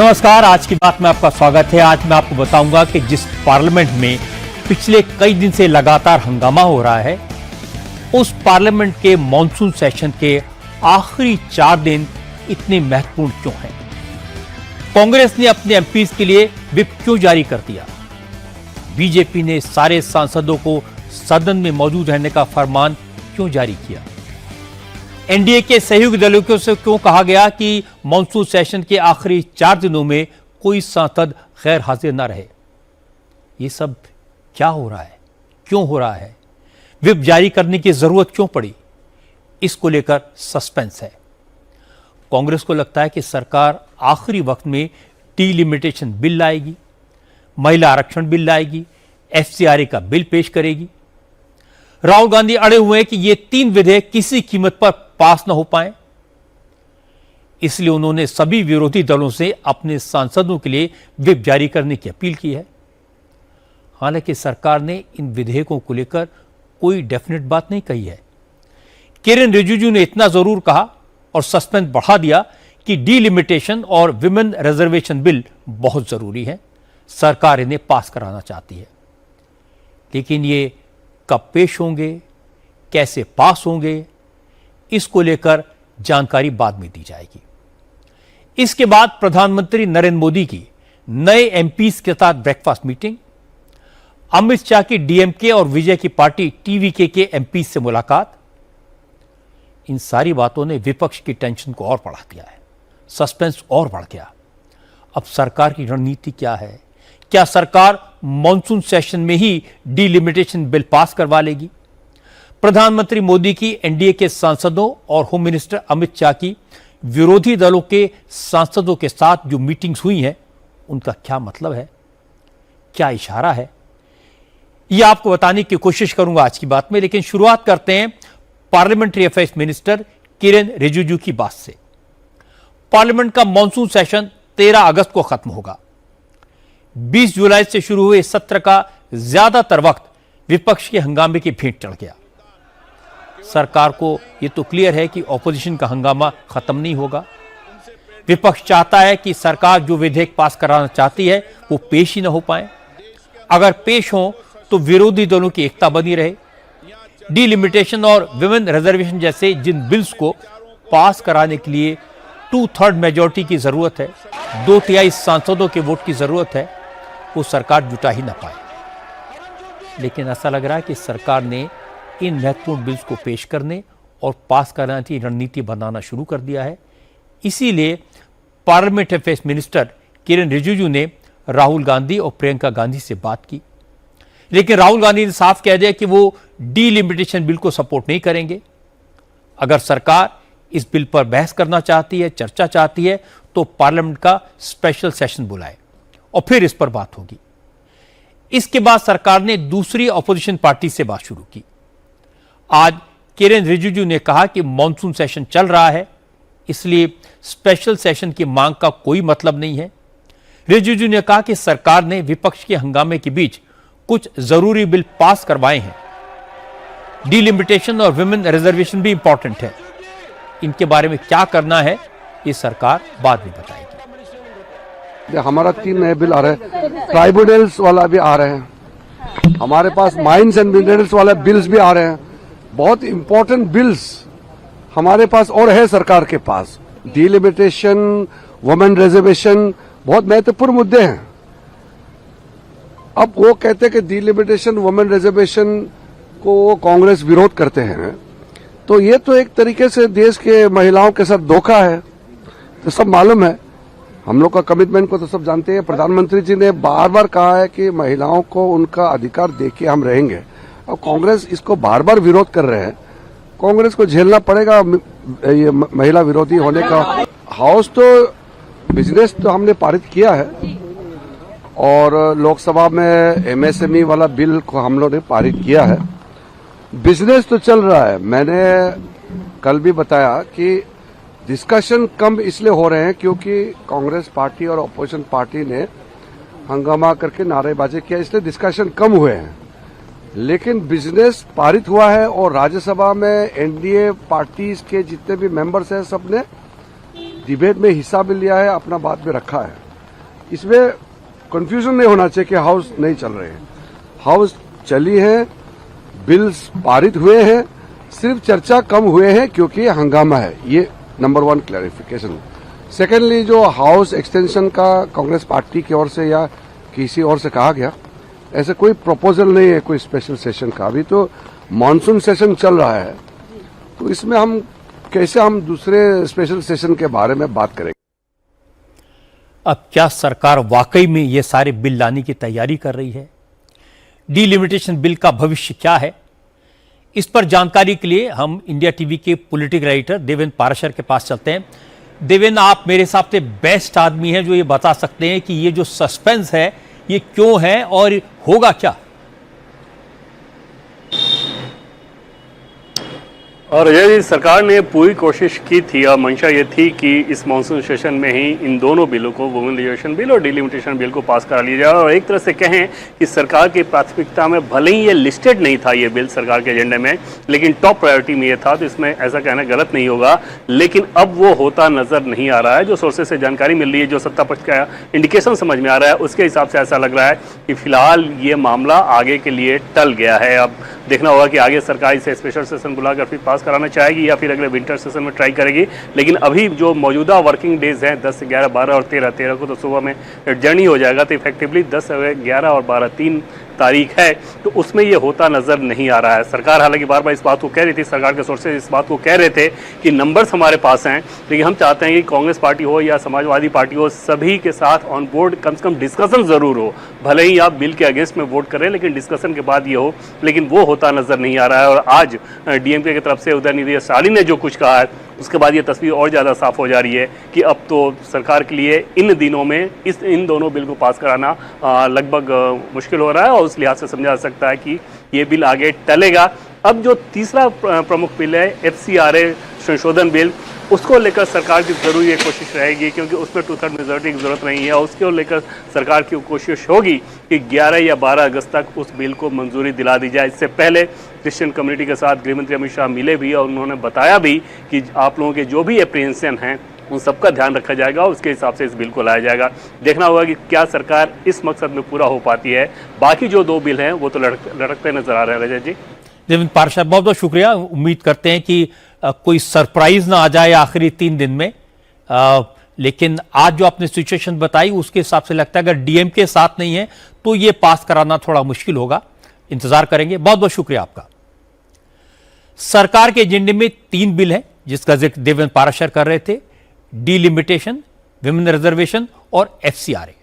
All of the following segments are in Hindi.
नमस्कार, आज की बात में आपका स्वागत है। आज मैं आपको बताऊंगा कि जिस पार्लियामेंट में पिछले कई दिन से लगातार हंगामा हो रहा है, उस पार्लियामेंट के मॉनसून सेशन के आखिरी 4 दिन इतने महत्वपूर्ण क्यों हैं? कांग्रेस ने अपने एमपीज के लिए व्हिप क्यों जारी कर दिया? बीजेपी ने सारे सांसदों को सदन में मौजूद रहने का फरमान क्यों जारी किया? एनडीए के सहयोगी दलों से क्यों कहा गया कि मॉनसून सेशन के आखिरी 4 दिनों में कोई सांसद गैर हाजिर न रहे? ये सब क्या हो रहा है, क्यों हो रहा है, व्हिप जारी करने की जरूरत क्यों पड़ी? इसको लेकर सस्पेंस है। कांग्रेस को लगता है कि सरकार आखिरी वक्त में डिलिमिटेशन बिल लाएगी, महिला आरक्षण बिल लाएगी, एफसीआरए का बिल पेश करेगी। राहुल गांधी अड़े हुए हैं कि ये 3 विधेयक किसी कीमत पर पास न हो पाए, इसलिए उन्होंने सभी विरोधी दलों से अपने सांसदों के लिए व्हिप जारी करने की अपील की है। हालांकि सरकार ने इन विधेयकों को लेकर कोई डेफिनेट बात नहीं कही है। किरेन रिजिजू ने इतना जरूर कहा और सस्पेंस बढ़ा दिया कि डिलिमिटेशन और विमेन रिजर्वेशन बिल बहुत जरूरी है, सरकार इन्हें पास कराना चाहती है। लेकिन ये कब पेश होंगे, कैसे पास होंगे, इसको लेकर जानकारी बाद में दी जाएगी। इसके बाद प्रधानमंत्री नरेंद्र मोदी की नए एमपीज के साथ ब्रेकफास्ट मीटिंग, अमित शाह की डीएमके और विजय की पार्टी टीवीके के एमपीज से मुलाकात, इन सारी बातों ने विपक्ष की टेंशन को और बढ़ा दिया है। सस्पेंस और बढ़ गया। अब सरकार की रणनीति क्या है? क्या सरकार मॉनसून सेशन में ही डिलिमिटेशन बिल पास करवा लेगी? प्रधानमंत्री मोदी की एनडीए के सांसदों और होम मिनिस्टर अमित शाह की विरोधी दलों के सांसदों के साथ जो मीटिंग्स हुई हैं, उनका क्या मतलब है, क्या इशारा है, यह आपको बताने की कोशिश करूंगा आज की बात में। लेकिन शुरुआत करते हैं parliamentary affairs minister Kiren Rijiju की बात से। पार्लियामेंट का मॉनसून सेशन 13 अगस्त को खत्म होगा। 20 जुलाई से शुरू हुए इस सत्र का ज्यादातर वक्त विपक्ष के हंगामे की भेंट चढ़ गया। सरकार को यह तो क्लियर है कि ऑपोजिशन का हंगामा खत्म नहीं होगा। विपक्ष चाहता है कि सरकार जो विधेयक पास कराना चाहती है वो पेश ही ना हो पाए। अगर पेश हो तो विरोधी दलों की एकता बनी रहे। डिलिमिटेशन और विमेन रिजर्वेशन जैसे जिन बिल्स को पास कराने के लिए 2/3 मेजॉरिटी की जरूरत है, 2/3 सांसदों के वोट की जरूरत है, वो सरकार जुटा ही ना पाए। लेकिन ऐसा लग रहा है कि सरकार ने इन महत्वपूर्ण बिल्स को पेश करने और पास कराने की रणनीति बनाना शुरू कर दिया है। इसीलिए parliament affairs minister Kiren Rijiju ने राहुल गांधी और प्रियंका गांधी से बात की। लेकिन राहुल गांधी ने साफ कह दिया कि वो डिलिमिटेशन बिल को सपोर्ट नहीं करेंगे। अगर सरकार इस बिल पर बहस करना चाहती है, चर्चा चाहती है, तो पार्लियामेंट का स्पेशल सेशन बुलाए और फिर इस पर बात होगी। इसके बाद सरकार ने दूसरी ऑपोजिशन पार्टी से बात शुरू की। आज किरेन रिजिजू ने कहा कि मॉनसून सेशन चल रहा है, इसलिए स्पेशल सेशन की मांग का कोई मतलब नहीं है। रिजिजू ने कहा कि सरकार ने विपक्ष के हंगामे के बीच कुछ जरूरी बिल पास करवाए हैं। डिलिमिटेशन और विमेन रिजर्वेशन भी इंपॉर्टेंट है। इनके बारे में क्या करना है ये सरकार बाद में बताएगी। हमारा 3 नए बिल आ रहे हैं, ट्राइब्यूनल्स वाला भी आ रहे हैं, हमारे पास माइंस एंड मिनरल्स वाला बिल्स भी आ रहे हैं। बहुत इंपॉर्टेंट बिल्स हमारे पास और है सरकार के पास। डिलिमिटेशन, वुमेन रिजर्वेशन बहुत महत्वपूर्ण मुद्दे हैं। अब वो कहते हैं कि डिलिमिटेशन, वुमेन रिजर्वेशन को कांग्रेस विरोध करते हैं, तो ये तो एक तरीके से देश के महिलाओं के साथ धोखा है। तो सब मालूम है, हम लोग का कमिटमेंट को तो सब जानते हैं। प्रधानमंत्री जी ने बार बार कहा है कि महिलाओं को उनका अधिकार देके हम रहेंगे। अब कांग्रेस इसको बार बार विरोध कर रहे हैं। कांग्रेस को झेलना पड़ेगा ये महिला विरोधी होने का। हाउस तो बिजनेस तो हमने पारित किया है और लोकसभा में एमएसएमई वाला बिल को हम लोग ने पारित किया है। बिजनेस तो चल रहा है। मैंने कल भी बताया कि डिस्कशन कम इसलिए हो रहे हैं क्योंकि कांग्रेस पार्टी और अपोजिशन पार्टी ने हंगामा करके नारेबाजी किया, इसलिए डिस्कशन कम हुए हैं। लेकिन बिजनेस पारित हुआ है और राज्यसभा में एनडीए पार्टीज के जितने भी मेंबर्स हैं सबने डिबेट में हिस्सा भी लिया है, अपना बात भी रखा है। इसमें कंफ्यूजन नहीं होना चाहिए कि हाउस नहीं चल रहे हैं। हाउस चली है, बिल्स पारित हुए हैं, सिर्फ चर्चा कम हुए हैं क्योंकि हंगामा है। ये नंबर 1 क्लैरिफिकेशन। सेकेंडली, जो हाउस एक्सटेंशन का कांग्रेस पार्टी की ओर से या किसी और से कहा गया, ऐसे कोई प्रपोजल नहीं है कोई स्पेशल सेशन का। अभी तो मानसून सेशन चल रहा है, तो इसमें हम कैसे दूसरे स्पेशल सेशन के बारे में बात करेंगे। अब क्या सरकार वाकई में ये सारे बिल लाने की तैयारी कर रही है? डीलिमिटेशन बिल का भविष्य क्या है? इस पर जानकारी के लिए हम इंडिया टीवी के पॉलिटिकल एडिटर देवेंद्र पाराशर के पास चलते हैं। देवेंद्र, आप मेरे हिसाब से बेस्ट आदमी हैं जो ये बता सकते हैं कि ये जो सस्पेंस है ये क्यों है और होगा क्या? और अजय जी, सरकार ने पूरी कोशिश की थी और मंशा ये थी कि इस मानसून सेशन में ही इन दोनों बिलों को, वुमेन रिजर्वेशन बिल और डिलिमिटेशन बिल को पास करा लिया जाए। और एक तरह से कहें कि सरकार की प्राथमिकता में भले ही ये लिस्टेड नहीं था ये बिल सरकार के एजेंडे में, लेकिन टॉप प्रायोरिटी में ये था, तो इसमें ऐसा कहना गलत नहीं होगा। लेकिन अब वो होता नजर नहीं आ रहा है। जो सोर्सेज से जानकारी मिल रही है, जो सत्ता पक्ष का इंडिकेशन समझ में आ रहा है, उसके हिसाब से ऐसा लग रहा है कि फिलहाल ये मामला आगे के लिए टल गया है। अब देखना होगा कि आगे सरकार इसे स्पेशल सेशन बुलाकर फिर पास कराना चाहेगी या फिर अगले विंटर सेशन में ट्राई करेगी। लेकिन अभी जो मौजूदा वर्किंग डेज हैं 10, 11, 12 और 13 को तो सुबह में जर्नी हो जाएगा, तो इफेक्टिवली 10, 11 और 12 3 तारीख है, तो उसमें ये होता नजर नहीं आ रहा है। सरकार हालांकि बार बार इस बात को कह रही थी, सरकार के सोर्सेज इस बात को कह रहे थे कि नंबर्स हमारे पास हैं, लेकिन हम चाहते हैं कि कांग्रेस पार्टी हो या समाजवादी पार्टी हो, सभी के साथ ऑन बोर्ड कम से कम डिस्कशन जरूर हो। भले ही आप बिल के अगेंस्ट में वोट करें, लेकिन डिस्कशन के बाद ये हो, लेकिन वो होता नजर नहीं आ रहा है। और आज डीएमके की तरफ से उदयनिधि स्टालिन ने जो कुछ कहा है, उसके बाद ये तस्वीर और ज़्यादा साफ हो जा रही है कि अब तो सरकार के लिए इन दिनों में इन दोनों बिल को पास कराना लगभग मुश्किल हो रहा है। और उस लिहाज से समझा जा सकता है कि ये बिल आगे टलेगा। अब जो तीसरा प्रमुख बिल है FCRA संशोधन बिल, उसको लेकर सरकार की जरूर ये कोशिश रहेगी, क्योंकि उसमें 2/3 मेजॉरिटी की जरूरत नहीं है। उसको लेकर सरकार की कोशिश होगी कि 11 या 12 अगस्त तक उस बिल को मंजूरी दिला दी जाए। इससे पहले क्रिश्चियन कम्युनिटी के साथ गृहमंत्री अमित शाह मिले भी और उन्होंने बताया भी कि आप लोगों के जो भी एप्रीहेंशन हैं उन सबका ध्यान रखा जाएगा, उसके हिसाब से इस बिल को लाया जाएगा। देखना होगा कि क्या सरकार इस मकसद में पूरा हो पाती है। बाकी जो 2 बिल हैं वो तो लड़कते नजर आ रहे हैं। रजत जी, देवेंद्र पाराशर, बहुत बहुत शुक्रिया। उम्मीद करते हैं कि कोई सरप्राइज ना आ जाए आखिरी 3 दिन में। लेकिन आज जो आपने सिचुएशन बताई उसके हिसाब से लगता है अगर डीएमके साथ नहीं है तो ये पास कराना थोड़ा मुश्किल होगा। इंतजार करेंगे। बहुत बहुत शुक्रिया आपका। सरकार के एजेंडे में 3 बिल हैं जिसका जिक्र देवेंद्र पाराशर कर रहे थे, डीलिमिटेशन, विमेन रिजर्वेशन और FCRA।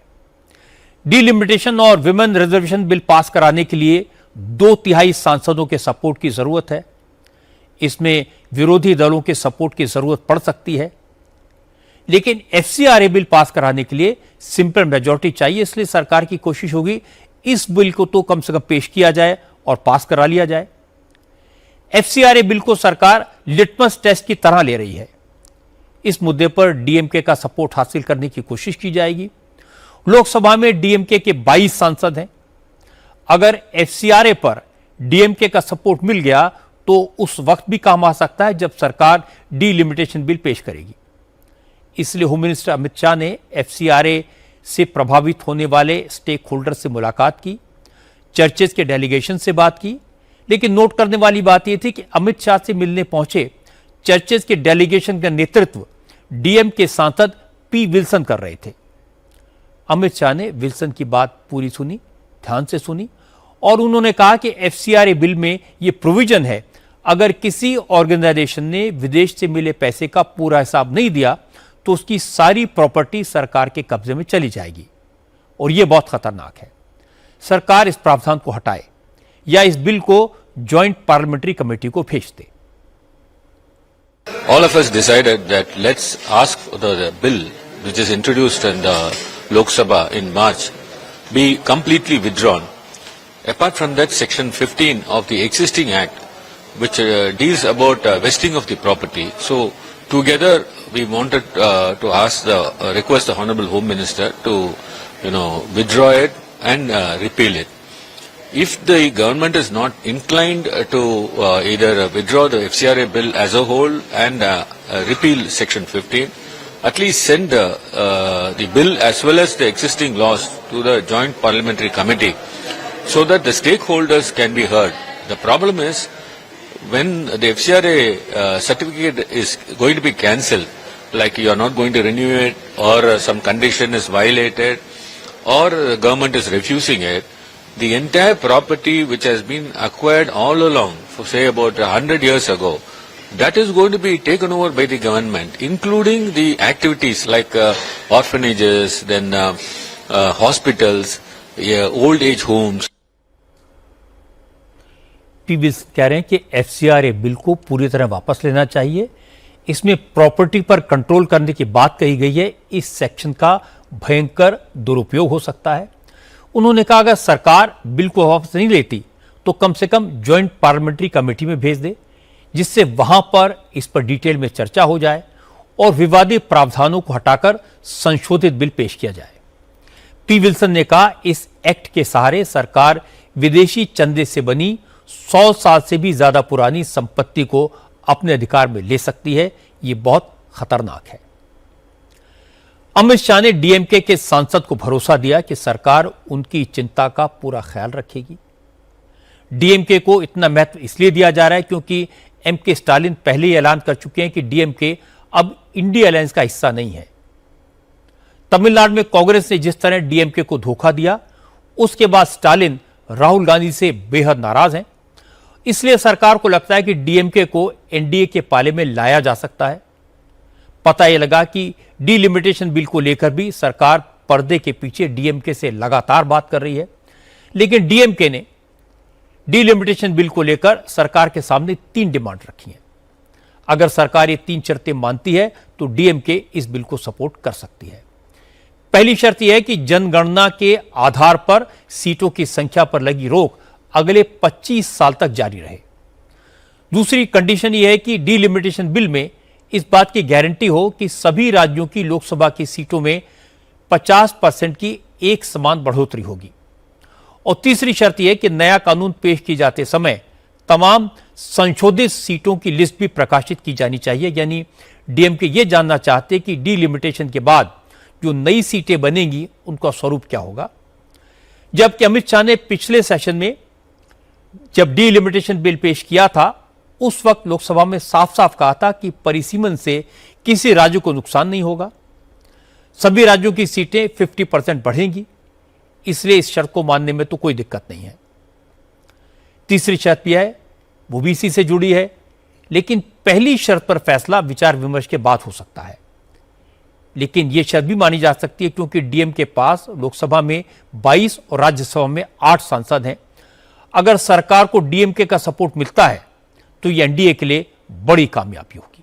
डीलिमिटेशन और विमेन रिजर्वेशन बिल पास कराने के लिए 2/3 सांसदों के सपोर्ट की जरूरत है। इसमें विरोधी दलों के सपोर्ट की जरूरत पड़ सकती है, लेकिन FCRA बिल पास कराने के लिए सिंपल मेजॉरिटी चाहिए। इसलिए सरकार की कोशिश होगी इस बिल को तो कम से कम पेश किया जाए और पास करा लिया जाए। FCRA बिल को सरकार लिटमस टेस्ट की तरह ले रही है। इस मुद्दे पर डीएमके का सपोर्ट हासिल करने की कोशिश की जाएगी। लोकसभा में डीएमके के 22 सांसद हैं। अगर FCRA पर डीएमके का सपोर्ट मिल गया तो उस वक्त भी काम आ सकता है जब सरकार डीलिमिटेशन बिल पेश करेगी। इसलिए होम मिनिस्टर अमित शाह ने FCRA से प्रभावित होने वाले स्टेक होल्डर से मुलाकात की, चर्चेज के डेलीगेशन से बात की। लेकिन नोट करने वाली बात यह थी कि अमित शाह से मिलने पहुंचे चर्चेज के डेलीगेशन का नेतृत्व डीएमके सांसद P. विल्सन कर रहे थे। अमित शाह ने विल्सन की बात पूरी सुनी, ध्यान से सुनी, और उन्होंने कहा कि FCRA बिल में यह प्रोविजन है, अगर किसी ऑर्गेनाइजेशन ने विदेश से मिले पैसे का पूरा हिसाब नहीं दिया तो उसकी सारी प्रॉपर्टी सरकार के कब्जे में चली जाएगी। और यह बहुत खतरनाक है। सरकार इस प्रावधान को हटाए या इस बिल को ज्वाइंट पार्लियामेंट्री कमेटी को भेज दे। All of us decided that let's ask the bill which is introduced in the Lok Sabha in March be completely withdrawn. Apart from that, Section 15 of the existing Act, which deals about vesting of the property. So together we wanted to ask request the Honorable Home Minister to, withdraw it and repeal it. If the government is not inclined to either withdraw the FCRA bill as a whole and repeal Section 15, at least send the bill as well as the existing laws to the Joint Parliamentary Committee so that the stakeholders can be heard. The problem is when the FCRA certificate is going to be cancelled, like you are not going to renew it or some condition is violated or the government is refusing it, the entire property which has been acquired all along for say about 100 years ago, that is going to be taken over by the government, including the activities like orphanages, then hospitals, old age homes. PVS कह रहे हैं कि एफसीआरए बिल को पूरी तरह वापस लेना चाहिए। इसमें प्रॉपर्टी पर कंट्रोल करने की बात कही गई है। इस सेक्शन का भयंकर दुरुपयोग हो सकता है। उन्होंने कहा अगर सरकार बिल को वापस नहीं लेती तो कम से कम ज्वाइंट पार्लियामेंट्री कमेटी में भेज दे, जिससे वहां पर इस पर डिटेल में चर्चा हो जाए और विवादित प्रावधानों को हटाकर संशोधित बिल पेश किया जाए। पी विल्सन ने कहा इस एक्ट के सहारे सरकार विदेशी चंदे से बनी 100 साल से भी ज्यादा पुरानी संपत्ति को अपने अधिकार में ले सकती है। यह बहुत खतरनाक है। अमित शाह ने डीएमके के सांसद को भरोसा दिया कि सरकार उनकी चिंता का पूरा ख्याल रखेगी। डीएमके को इतना महत्व इसलिए दिया जा रहा है क्योंकि एमके स्टालिन पहले ही ऐलान कर चुके हैं कि डीएमके अब इंडिया अलायंस का हिस्सा नहीं है। तमिलनाडु में कांग्रेस ने जिस तरह डीएमके को धोखा दिया, उसके बाद स्टालिन राहुल गांधी से बेहद नाराज हैं। इसलिए सरकार को लगता है कि डीएमके को एनडीए के पाले में लाया जा सकता है। पता यह लगा कि डीलिमिटेशन बिल को लेकर भी सरकार पर्दे के पीछे डीएमके से लगातार बात कर रही है, लेकिन डीएमके ने डीलिमिटेशन बिल को लेकर सरकार के सामने 3 डिमांड रखी हैं। अगर सरकार ये 3 शर्तें मानती है तो डीएमके इस बिल को सपोर्ट कर सकती है। पहली शर्त यह है कि जनगणना के आधार पर सीटों की संख्या पर लगी रोक अगले 25 साल तक जारी रहे। दूसरी कंडीशन यह है कि डीलिमिटेशन बिल में इस बात की गारंटी हो कि सभी राज्यों की लोकसभा की सीटों में 50% की एक समान बढ़ोतरी होगी। और तीसरी शर्त यह है कि नया कानून पेश किए जाते समय तमाम संशोधित सीटों की लिस्ट भी प्रकाशित की जानी चाहिए। यानी डीएमके ये जानना चाहते कि डीलिमिटेशन के बाद जो नई सीटें बनेंगी उनका स्वरूप क्या होगा। जबकि अमित शाह ने पिछले सेशन में जब डीलिमिटेशन बिल पेश किया था, उस वक्त लोकसभा में साफ साफ कहा था कि परिसीमन से किसी राज्य को नुकसान नहीं होगा, सभी राज्यों की सीटें 50% बढ़ेंगी, इसलिए इस शर्त को मानने में तो कोई दिक्कत नहीं है। तीसरी शर्त यह है, वो भी इसी से जुड़ी है, लेकिन पहली शर्त पर फैसला विचार विमर्श के बाद हो सकता है। लेकिन यह शर्त भी मानी जा सकती है क्योंकि डीएम के पास लोकसभा में 22 और राज्यसभा में 8 सांसद हैं। अगर सरकार को डीएमके का सपोर्ट मिलता है तो यह एनडीए के लिए बड़ी कामयाबी होगी।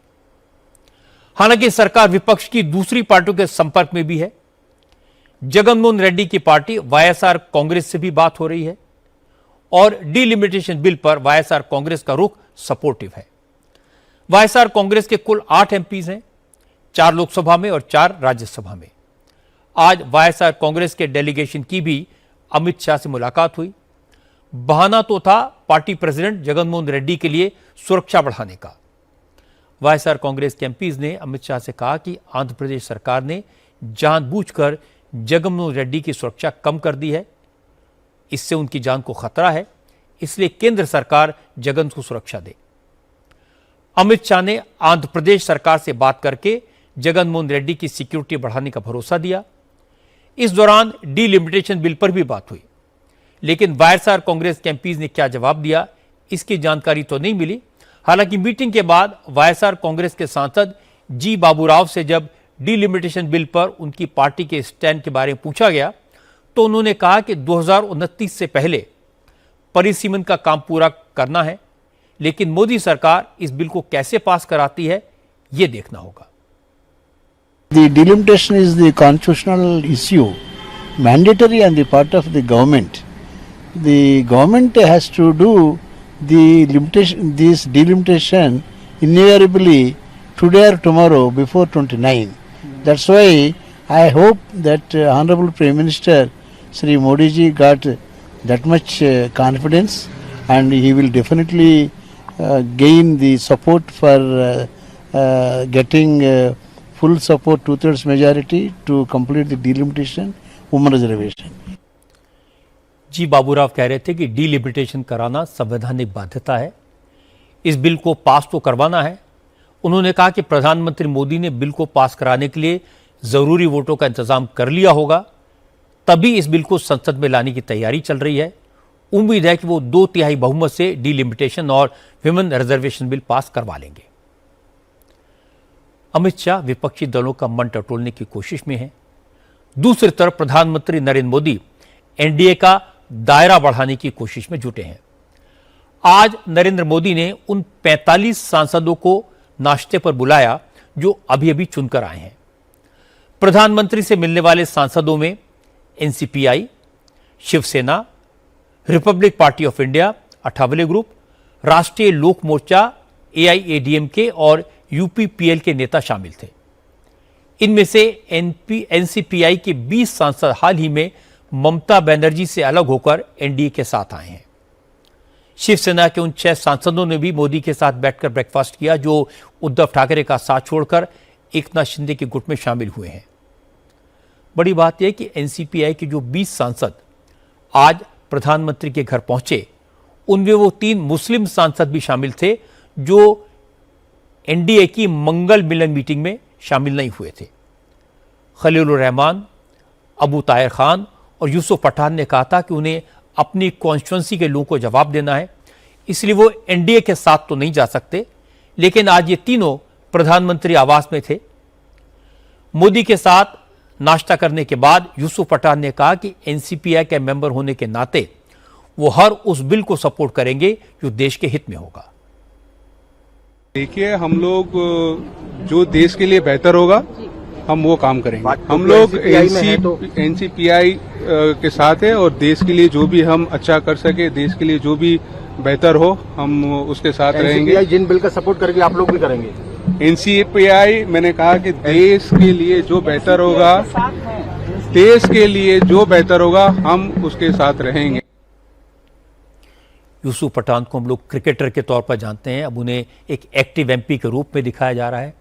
हालांकि सरकार विपक्ष की दूसरी पार्टियों के संपर्क में भी है। जगनमोहन रेड्डी की पार्टी वाईएसआर कांग्रेस से भी बात हो रही है और डीलिमिटेशन बिल पर वाईएसआर कांग्रेस का रुख सपोर्टिव है। वाईएसआर कांग्रेस के कुल 8 एमपीज हैं, 4 लोकसभा में और 4 राज्यसभा में। आज वाईएसआर कांग्रेस के डेलीगेशन की भी अमित शाह से मुलाकात हुई। बहाना तो था पार्टी प्रेसिडेंट जगनमोहन रेड्डी के लिए सुरक्षा बढ़ाने का। वाईएसआर कांग्रेस के एमपीज ने अमित शाह से कहा कि आंध्र प्रदेश सरकार ने जानबूझकर जगनमोहन रेड्डी की सुरक्षा कम कर दी है, इससे उनकी जान को खतरा है, इसलिए केंद्र सरकार जगन को सुरक्षा दे। अमित शाह ने आंध्र प्रदेश सरकार से बात करके जगनमोहन रेड्डी की सिक्योरिटी बढ़ाने का भरोसा दिया। इस दौरान डीलिमिटेशन बिल पर भी बात हुई, लेकिन वाईएसआर कांग्रेस के एमपीज ने क्या जवाब दिया इसकी जानकारी तो नहीं मिली। हालांकि मीटिंग के बाद वाईएसआर कांग्रेस के सांसद जी बाबूराव से जब डीलिमिटेशन बिल पर उनकी पार्टी के स्टैंड के बारे में पूछा गया तो उन्होंने कहा कि 2029 से पहले परिसीमन का काम पूरा करना है, लेकिन मोदी सरकार इस बिल को कैसे पास कराती है यह देखना होगा। The delimitation is the constitutional issue, mandatory on the part of the government. The government has to do the limitation, this delimitation invariably today or tomorrow before 29. That's why I hope that Honorable Prime Minister Shri Modi ji got that much confidence, and he will definitely gain the support for getting full support, 2/3 majority to complete the delimitation, women reservation. जी बाबूराव कह रहे थे कि डीलिमिटेशन कराना संवैधानिक बाध्यता है, इस बिल को पास तो करवाना है। उन्होंने कहा कि प्रधानमंत्री मोदी ने बिल को पास कराने के लिए जरूरी वोटों का इंतजाम कर लिया होगा, तभी इस बिल को संसद में लाने की तैयारी चल रही है। उम्मीद है कि वो 2/3 बहुमत से डीलिमिटेशन और विमेन रिजर्वेशन बिल पास करवा लेंगे। अमित शाह विपक्षी दलों का मन टटोलने की कोशिश में हैं। दूसरी तरफ प्रधानमंत्री नरेंद्र मोदी एनडीए का दायरा बढ़ाने की कोशिश में जुटे हैं। आज नरेंद्र मोदी ने उन 45 सांसदों को नाश्ते पर बुलाया जो अभी अभी चुनकर आए हैं। प्रधानमंत्री से मिलने वाले सांसदों में NCPI, Shiv Sena, republic party of India, Athawale group, Rashtriya Lok मोर्चा, एआईएडीएमके और यूपीपीएल के नेता शामिल थे। इनमें से एनसीपीआई के 20 सांसद हाल ही में ममता बनर्जी से अलग होकर एनडीए के साथ आए हैं। शिवसेना के उन 6 सांसदों ने भी मोदी के साथ बैठकर ब्रेकफास्ट किया जो उद्धव ठाकरे का साथ छोड़कर एकनाथ शिंदे के गुट में शामिल हुए हैं। बड़ी बात यह कि एनसीपीआई के जो 20 सांसद आज प्रधानमंत्री के घर पहुंचे, उनमें वो 3 मुस्लिम सांसद भी शामिल थे जो एनडीए की मंगल मिलन मीटिंग में शामिल नहीं हुए थे। खलीलुर रहमान, अबू ताहिर खान और यूसुफ पठान ने कहा था कि उन्हें अपनी कॉन्स्टिट्यूंसी के लोगों को जवाब देना है, इसलिए वो एनडीए के साथ तो नहीं जा सकते। लेकिन आज ये तीनों प्रधानमंत्री आवास में थे। मोदी के साथ नाश्ता करने के बाद यूसुफ पठान ने कहा कि एनसीपीआई के मेंबर होने के नाते वो हर उस बिल को सपोर्ट करेंगे जो देश के हित में होगा। देखिए, हम लोग जो देश के लिए बेहतर होगा हम वो काम करेंगे। हम लोग एनसीपीआई के साथ है और देश के लिए जो भी हम अच्छा कर सके, देश के लिए जो भी बेहतर हो, हम उसके साथ रहेंगे। जिन बिल का सपोर्ट करेंगे आप लोग भी करेंगे। एनसीपीआई, मैंने कहा कि देश के लिए जो बेहतर होगा, देश के लिए जो बेहतर होगा हम उसके साथ रहेंगे। यूसुफ पठान को हम लोग क्रिकेटर के तौर पर जानते हैं, अब उन्हें एक एक्टिव एमपी के रूप में दिखाया जा रहा है।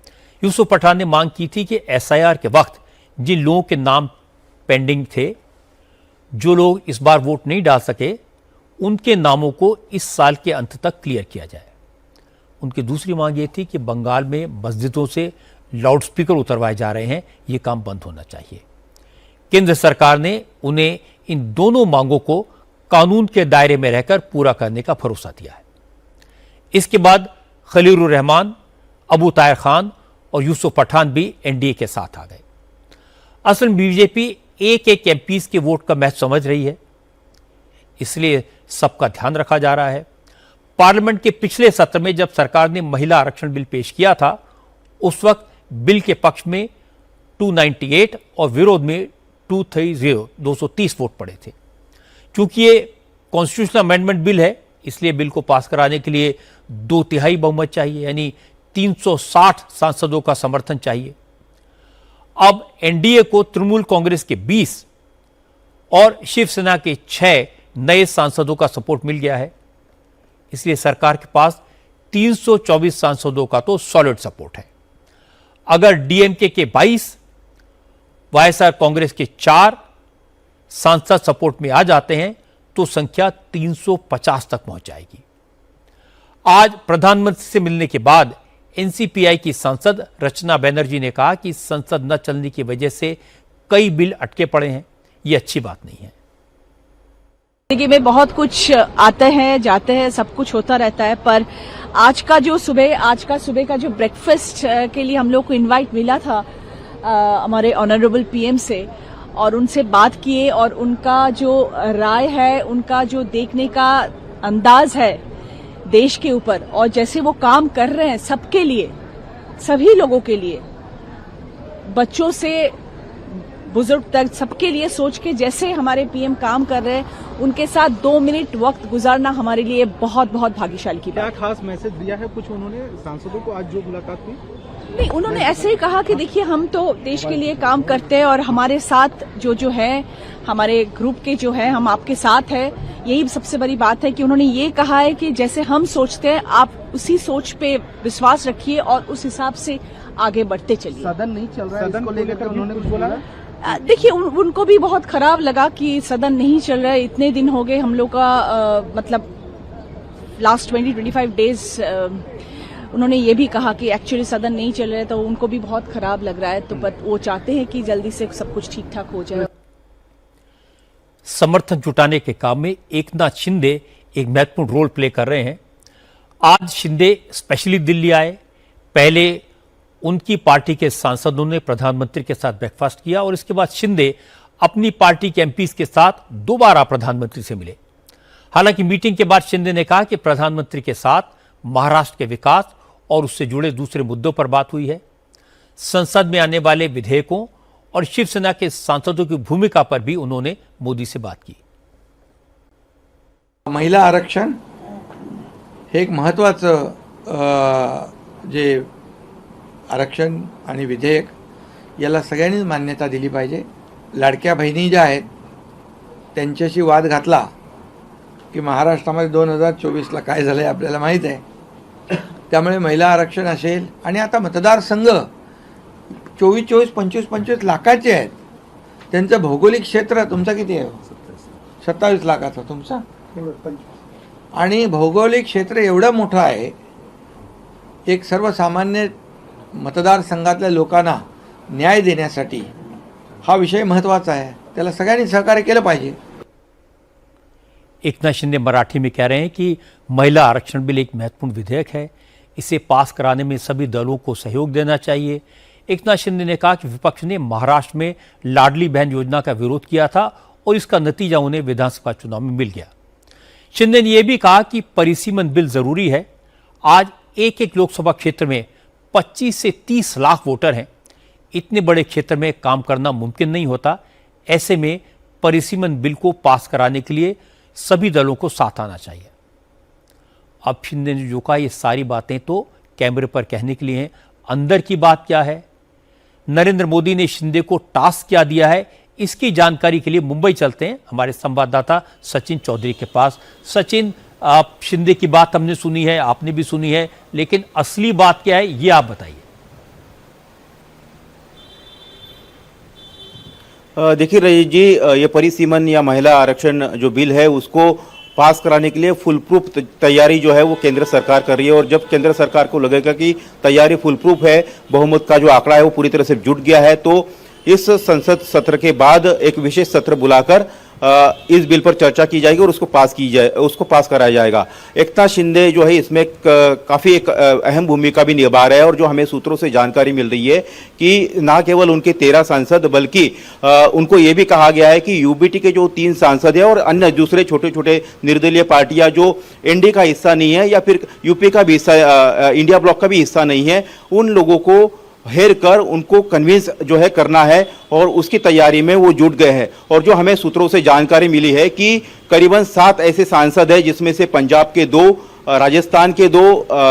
यूसुफ पठान ने मांग की थी कि एसआईआर के वक्त जिन लोगों के नाम पेंडिंग थे, जो लोग इस बार वोट नहीं डाल सके, उनके नामों को इस साल के अंत तक क्लियर किया जाए। उनकी दूसरी मांग ये थी कि बंगाल में मस्जिदों से लाउडस्पीकर उतरवाए जा रहे हैं, ये काम बंद होना चाहिए। केंद्र सरकार ने उन्हें इन दोनों मांगों को कानून के दायरे में रहकर पूरा करने का भरोसा दिया है। इसके बाद खलीलुर रहमान, अबू ताहिर खान और यूसुफ पठान भी एनडीए के साथ आ गए। असल में बीजेपी एक एमपीज के वोट का मैच समझ रही है, इसलिए सबका ध्यान रखा जा रहा है। पार्लियामेंट के पिछले सत्र में जब सरकार ने महिला आरक्षण बिल पेश किया था, उस वक्त बिल के पक्ष में 298 और विरोध में 230 वोट पड़े थे। चूंकि ये कॉन्स्टिट्यूशनल अमेंडमेंट बिल है, इसलिए बिल को पास कराने के लिए 2/3 बहुमत चाहिए, यानी 360 सांसदों का समर्थन चाहिए। अब एनडीए को तृणमूल कांग्रेस के 20 और शिवसेना के 6 नए सांसदों का सपोर्ट मिल गया है, इसलिए सरकार के पास 324 सांसदों का तो सॉलिड सपोर्ट है। अगर डीएमके के 22, वाईएसआर कांग्रेस के 4 सांसद सपोर्ट में आ जाते हैं तो संख्या 350 तक पहुंच जाएगी। आज प्रधानमंत्री से मिलने के बाद एनसीपीआई की सांसद रचना बनर्जी ने कहा कि संसद न चलने की वजह से कई बिल अटके पड़े हैं, ये अच्छी बात नहीं है। जिंदगी में बहुत कुछ आते हैं जाते हैं, सब कुछ होता रहता है, पर आज का सुबह का जो ब्रेकफास्ट के लिए हम लोग को इनवाइट मिला था हमारे ऑनरेबल पीएम से, और उनसे बात किए और उनका जो राय है, उनका जो देखने का अंदाज है देश के ऊपर, और जैसे वो काम कर रहे हैं सबके लिए, सभी लोगों के लिए, बच्चों से बुजुर्ग तक सबके लिए सोच के जैसे हमारे पीएम काम कर रहे हैं, उनके साथ 2 मिनट वक्त गुजारना हमारे लिए बहुत बहुत भाग्यशाली की बात। क्या खास मैसेज दिया है कुछ उन्होंने सांसदों को आज जो मुलाकात हुई? नहीं, उन्होंने ऐसे ही कहा कि देखिए हम तो देश के लिए काम करते हैं और हमारे साथ जो है हमारे ग्रुप के जो है हम आपके साथ है। यही सबसे बड़ी बात है कि उन्होंने ये कहा है कि जैसे हम सोचते हैं आप उसी सोच पे विश्वास रखिए और उस हिसाब से आगे बढ़ते चलिए। सदन नहीं चल रहा है, इसको लेकर उन्होंने कुछ बोला? देखिए उनको भी बहुत खराब लगा कि सदन नहीं चल रहा है। इतने दिन हो गए हम लोग का मतलब लास्ट 20-25 डेज उन्होंने ये भी कहा कि एक्चुअली सदन नहीं चल रहा है, तो उनको भी बहुत खराब लग रहा है। तो बट वो चाहते हैं कि जल्दी से सब कुछ ठीक ठाक हो जाए। समर्थन जुटाने के काम में एकनाथ शिंदे एक महत्वपूर्ण रोल प्ले कर रहे हैं। आज शिंदे स्पेशली दिल्ली आए। पहले उनकी पार्टी के सांसदों ने प्रधानमंत्री के साथ ब्रेकफास्ट किया और इसके बाद शिंदे अपनी पार्टी के एमपीज के साथ दोबारा प्रधानमंत्री से मिले। हालांकि मीटिंग के बाद शिंदे ने कहा कि प्रधानमंत्री के साथ महाराष्ट्र के विकास और उससे जुड़े दूसरे मुद्दों पर बात हुई है। संसद में आने वाले विधेयकों और शिवसेना के सांसदों की भूमिका पर भी उन्होंने मोदी से बात की। महिला आरक्षण हे एक महत्त्वाचं जे आरक्षण आणि विधेयक याला सगळ्यांनीच मान्यता दिली पाहिजे। लाडक्या बहिणी ज्या आहेत त्यांच्याशी वाद घातला की महाराष्ट्रामध्ये 2024ला काय झालंय आपल्याला माहीत आहे। त्यामुळे महिला आरक्षण असेल आणि आता मतदारसंघ 24-25 लाखाचे आहेत। त्यांचं भौगोलिक क्षेत्र तुमचा किती आहे? 27 लाखाचा तुमचा। आणि भौगोलिक क्षेत्र एवढं मोठं आहे, एक सर्वसामान्य मतदारसंघातल्या लोकांना न्याय देण्यासाठी हा विषय महत्त्वाचा आहे। त्याला सगळ्यांनी सहकार्य केलं पाहिजे। एकनाथ शिंदे मराठी में कह रहे हैं कि महिला आरक्षण बिल एक महत्वपूर्ण विधेयक है, इसे पास कराने में सभी दलों को सहयोग देना चाहिए। एकनाथ शिंदे ने कहा कि विपक्ष ने महाराष्ट्र में लाडली बहन योजना का विरोध किया था और इसका नतीजा उन्हें विधानसभा चुनाव में मिल गया। शिंदे ने यह भी कहा कि परिसीमन बिल जरूरी है। आज एक एक लोकसभा क्षेत्र में 25 से 30 लाख वोटर हैं। इतने बड़े क्षेत्र में काम करना मुमकिन नहीं होता। ऐसे में परिसीमन बिल को पास कराने के लिए सभी दलों को साथ आना चाहिए। अब शिंदे ने जो कहा ये सारी बातें तो कैमरे पर कहने के लिए हैं, अंदर की बात क्या है, नरेंद्र मोदी ने शिंदे को टास्क क्या दिया है, इसकी जानकारी के लिए मुंबई चलते हैं हमारे संवाददाता सचिन चौधरी के पास। सचिन, आप शिंदे की बात हमने सुनी है, आपने भी सुनी है, लेकिन असली बात क्या है ये आप बताइए। देखिए रजत जी, ये परिसीमन या महिला आरक्षण जो बिल है उसको पास कराने के लिए फुल प्रूफ तैयारी जो है वो केंद्र सरकार कर रही है। और जब केंद्र सरकार को लगेगा कि तैयारी फुल प्रूफ है, बहुमत का जो आंकड़ा है वो पूरी तरह से जुट गया है, तो इस संसद सत्र के बाद एक विशेष सत्र बुलाकर इस बिल पर चर्चा की जाएगी और उसको पास कराया जाएगा। एकनाथ शिंदे जो है इसमें काफ़ी एक अहम भूमिका भी निभा रहे हैं। और जो हमें सूत्रों से जानकारी मिल रही है कि ना केवल उनके 13 सांसद बल्कि उनको ये भी कहा गया है कि यूबीटी के जो 3 सांसद हैं और अन्य दूसरे छोटे छोटे निर्दलीय पार्टियां जो एनडीए का हिस्सा नहीं है या फिर यूपी का भी हिस्सा, इंडिया ब्लॉक का भी हिस्सा नहीं है, उन लोगों को हेर कर उनको कन्विंस जो है करना है और उसकी तैयारी में वो जुट गए हैं। और जो हमें सूत्रों से जानकारी मिली है कि करीबन 7 ऐसे सांसद हैं जिसमें से पंजाब के 2, राजस्थान के 2,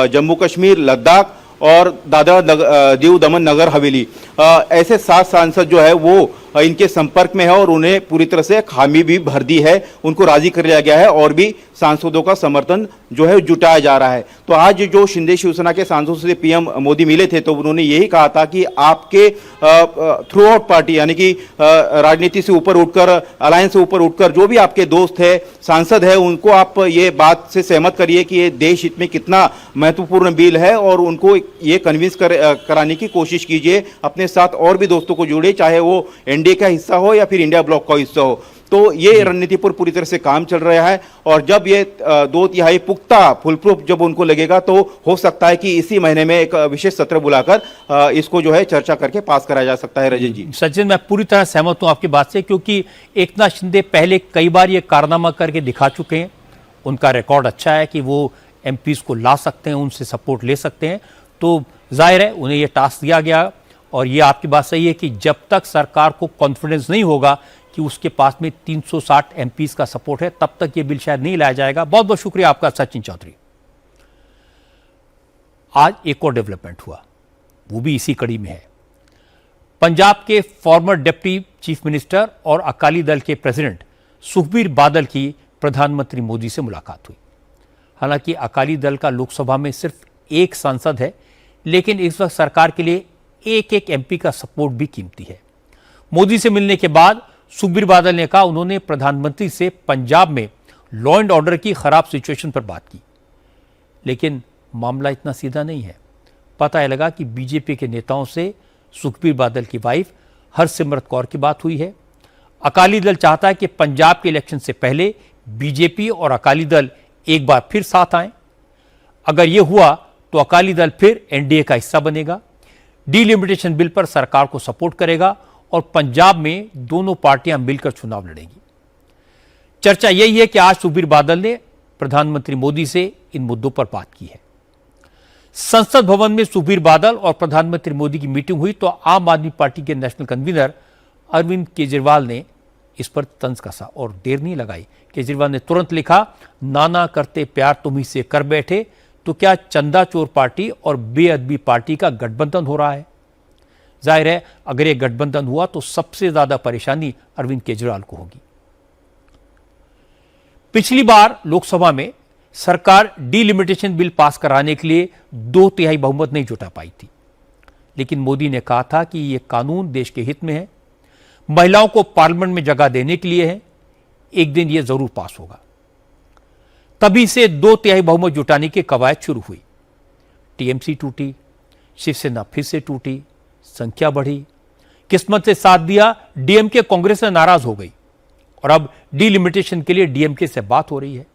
जम्मू कश्मीर, लद्दाख और दादरा दीव दमन नगर हवेली, ऐसे 7 सांसद जो है वो इनके संपर्क में है और उन्हें पूरी तरह से खामी भी भर दी है, उनको राजी कर लिया गया है और भी सांसदों का समर्थन जो है जुटाया जा रहा है। तो आज जो शिंदे शिवसेना के सांसदों से पीएम मोदी मिले थे तो उन्होंने यही कहा था कि आपके थ्रू आउट पार्टी यानी कि राजनीति से ऊपर उठकर, अलायंस से ऊपर उठकर जो भी आपके दोस्त है, सांसद है, उनको आप ये बात से सहमत करिए कि ये देश हित में कितना महत्वपूर्ण बिल है और उनको ये कन्विंस कराने की कोशिश कीजिए। अपने साथ और भी दोस्तों को जोड़े, चाहे वो एनडीए का हिस्सा हो या फिर इंडिया ब्लॉक का हिस्सा हो। तो ये रणनीति पर पूरी तरह से काम चल रहा है और जब ये 2/3 पुख्ता फुल प्रूफ जब उनको लगेगा तो हो सकता है कि इसी महीने में एक विशेष सत्र बुलाकर इसको जो है चर्चा करके पास कराया जा सकता है। रजत जी, सचिन, मैं पूरी तरह सहमत हूं आपकी बात से, क्योंकि एकनाथ शिंदे पहले कई बार ये कारनामा करके दिखा चुके हैं। उनका रिकॉर्ड अच्छा है कि वो एमपीज को ला सकते हैं, उनसे सपोर्ट ले सकते हैं। तो जाहिर है उन्हें ये टास्क दिया गया और ये आपकी बात सही है कि जब तक सरकार को कॉन्फिडेंस नहीं होगा कि उसके पास में 360 एमपीज का सपोर्ट है, तब तक ये बिल शायद नहीं लाया जाएगा। बहुत बहुत शुक्रिया आपका सचिन चौधरी। आज एक और डेवलपमेंट हुआ, वो भी इसी कड़ी में है। पंजाब के फॉर्मर डिप्टी चीफ मिनिस्टर और अकाली दल के प्रेसिडेंट सुखबीर बादल की प्रधानमंत्री मोदी से मुलाकात हुई। हालांकि अकाली दल का लोकसभा में सिर्फ एक सांसद है, लेकिन इस वक्त सरकार के लिए एक एक एमपी का सपोर्ट भी कीमती है। मोदी से मिलने के बाद सुखबीर बादल ने कहा उन्होंने प्रधानमंत्री से पंजाब में लॉ एंड ऑर्डर की खराब सिचुएशन पर बात की, लेकिन मामला इतना सीधा नहीं है। पता है लगा कि बीजेपी के नेताओं से सुखबीर बादल की वाइफ हरसिमरत कौर की बात हुई है। अकाली दल चाहता है कि पंजाब के इलेक्शन से पहले बीजेपी और अकाली दल एक बार फिर साथ आएं। अगर यह हुआ तो अकाली दल फिर एनडीए का हिस्सा बनेगा, डीलिमिटेशन बिल पर सरकार को सपोर्ट करेगा और पंजाब में दोनों पार्टियां मिलकर चुनाव लड़ेंगी। चर्चा यही है कि आज सुखबीर बादल ने प्रधानमंत्री मोदी से इन मुद्दों पर बात की है। संसद भवन में सुखबीर बादल और प्रधानमंत्री मोदी की मीटिंग हुई तो आम आदमी पार्टी के नेशनल कन्वीनर अरविंद केजरीवाल ने इस पर तंज कसा और देर नहीं लगाई। केजरीवाल ने तुरंत लिखा, नाना करते प्यार तुम्ही से कर बैठे, तो क्या चंदा चोर पार्टी और बेअदबी पार्टी का गठबंधन हो रहा है? जाहिर है अगर यह गठबंधन हुआ तो सबसे ज्यादा परेशानी अरविंद केजरीवाल को होगी। पिछली बार लोकसभा में सरकार डीलिमिटेशन बिल पास कराने के लिए 2/3 बहुमत नहीं जुटा पाई थी, लेकिन मोदी ने कहा था कि यह कानून देश के हित में है, महिलाओं को पार्लियामेंट में जगह देने के लिए है, एक दिन यह जरूर पास होगा। तभी से 2/3 बहुमत जुटाने की कवायद शुरू हुई। टीएमसी टूटी, शिवसेना फिर से टूटी, संख्या बढ़ी, किस्मत से साथ दिया डीएमके कांग्रेस से नाराज हो गई और अब डीलिमिटेशन के लिए डीएमके से बात हो रही है।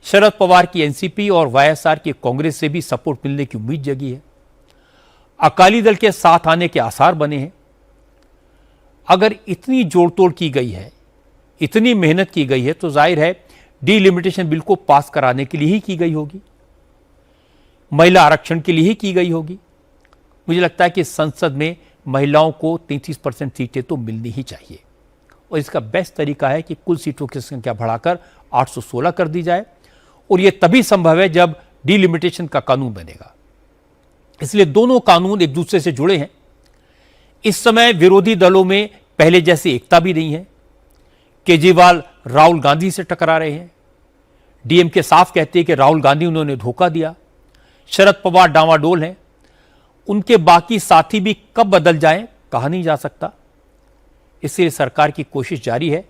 शरद पवार की एनसीपी और वाईएसआर की कांग्रेस से भी सपोर्ट मिलने की उम्मीद जगी है। अकाली दल के साथ आने के आसार बने हैं। अगर इतनी जोड़तोड़ की गई है, इतनी मेहनत की गई है, तो जाहिर है डीलिमिटेशन बिल को पास कराने के लिए ही की गई होगी, महिला आरक्षण के लिए ही की गई होगी। मुझे लगता है कि संसद में महिलाओं को 33% सीटें तो मिलनी ही चाहिए और इसका बेस्ट तरीका है कि कुल सीटों की संख्या बढ़ाकर 816 कर दी जाए और यह तभी संभव है जब डीलिमिटेशन का कानून बनेगा। इसलिए दोनों कानून एक दूसरे से जुड़े हैं। इस समय विरोधी दलों में पहले जैसी एकता भी नहीं है। केजरीवाल राहुल गांधी से टकरा रहे हैं। डीएमके साफ कहते हैं कि राहुल गांधी उन्होंने धोखा दिया। शरद पवार डांवाडोल हैं। उनके बाकी साथी भी कब बदल जाएं कहा नहीं जा सकता। इसलिए सरकार की कोशिश जारी है।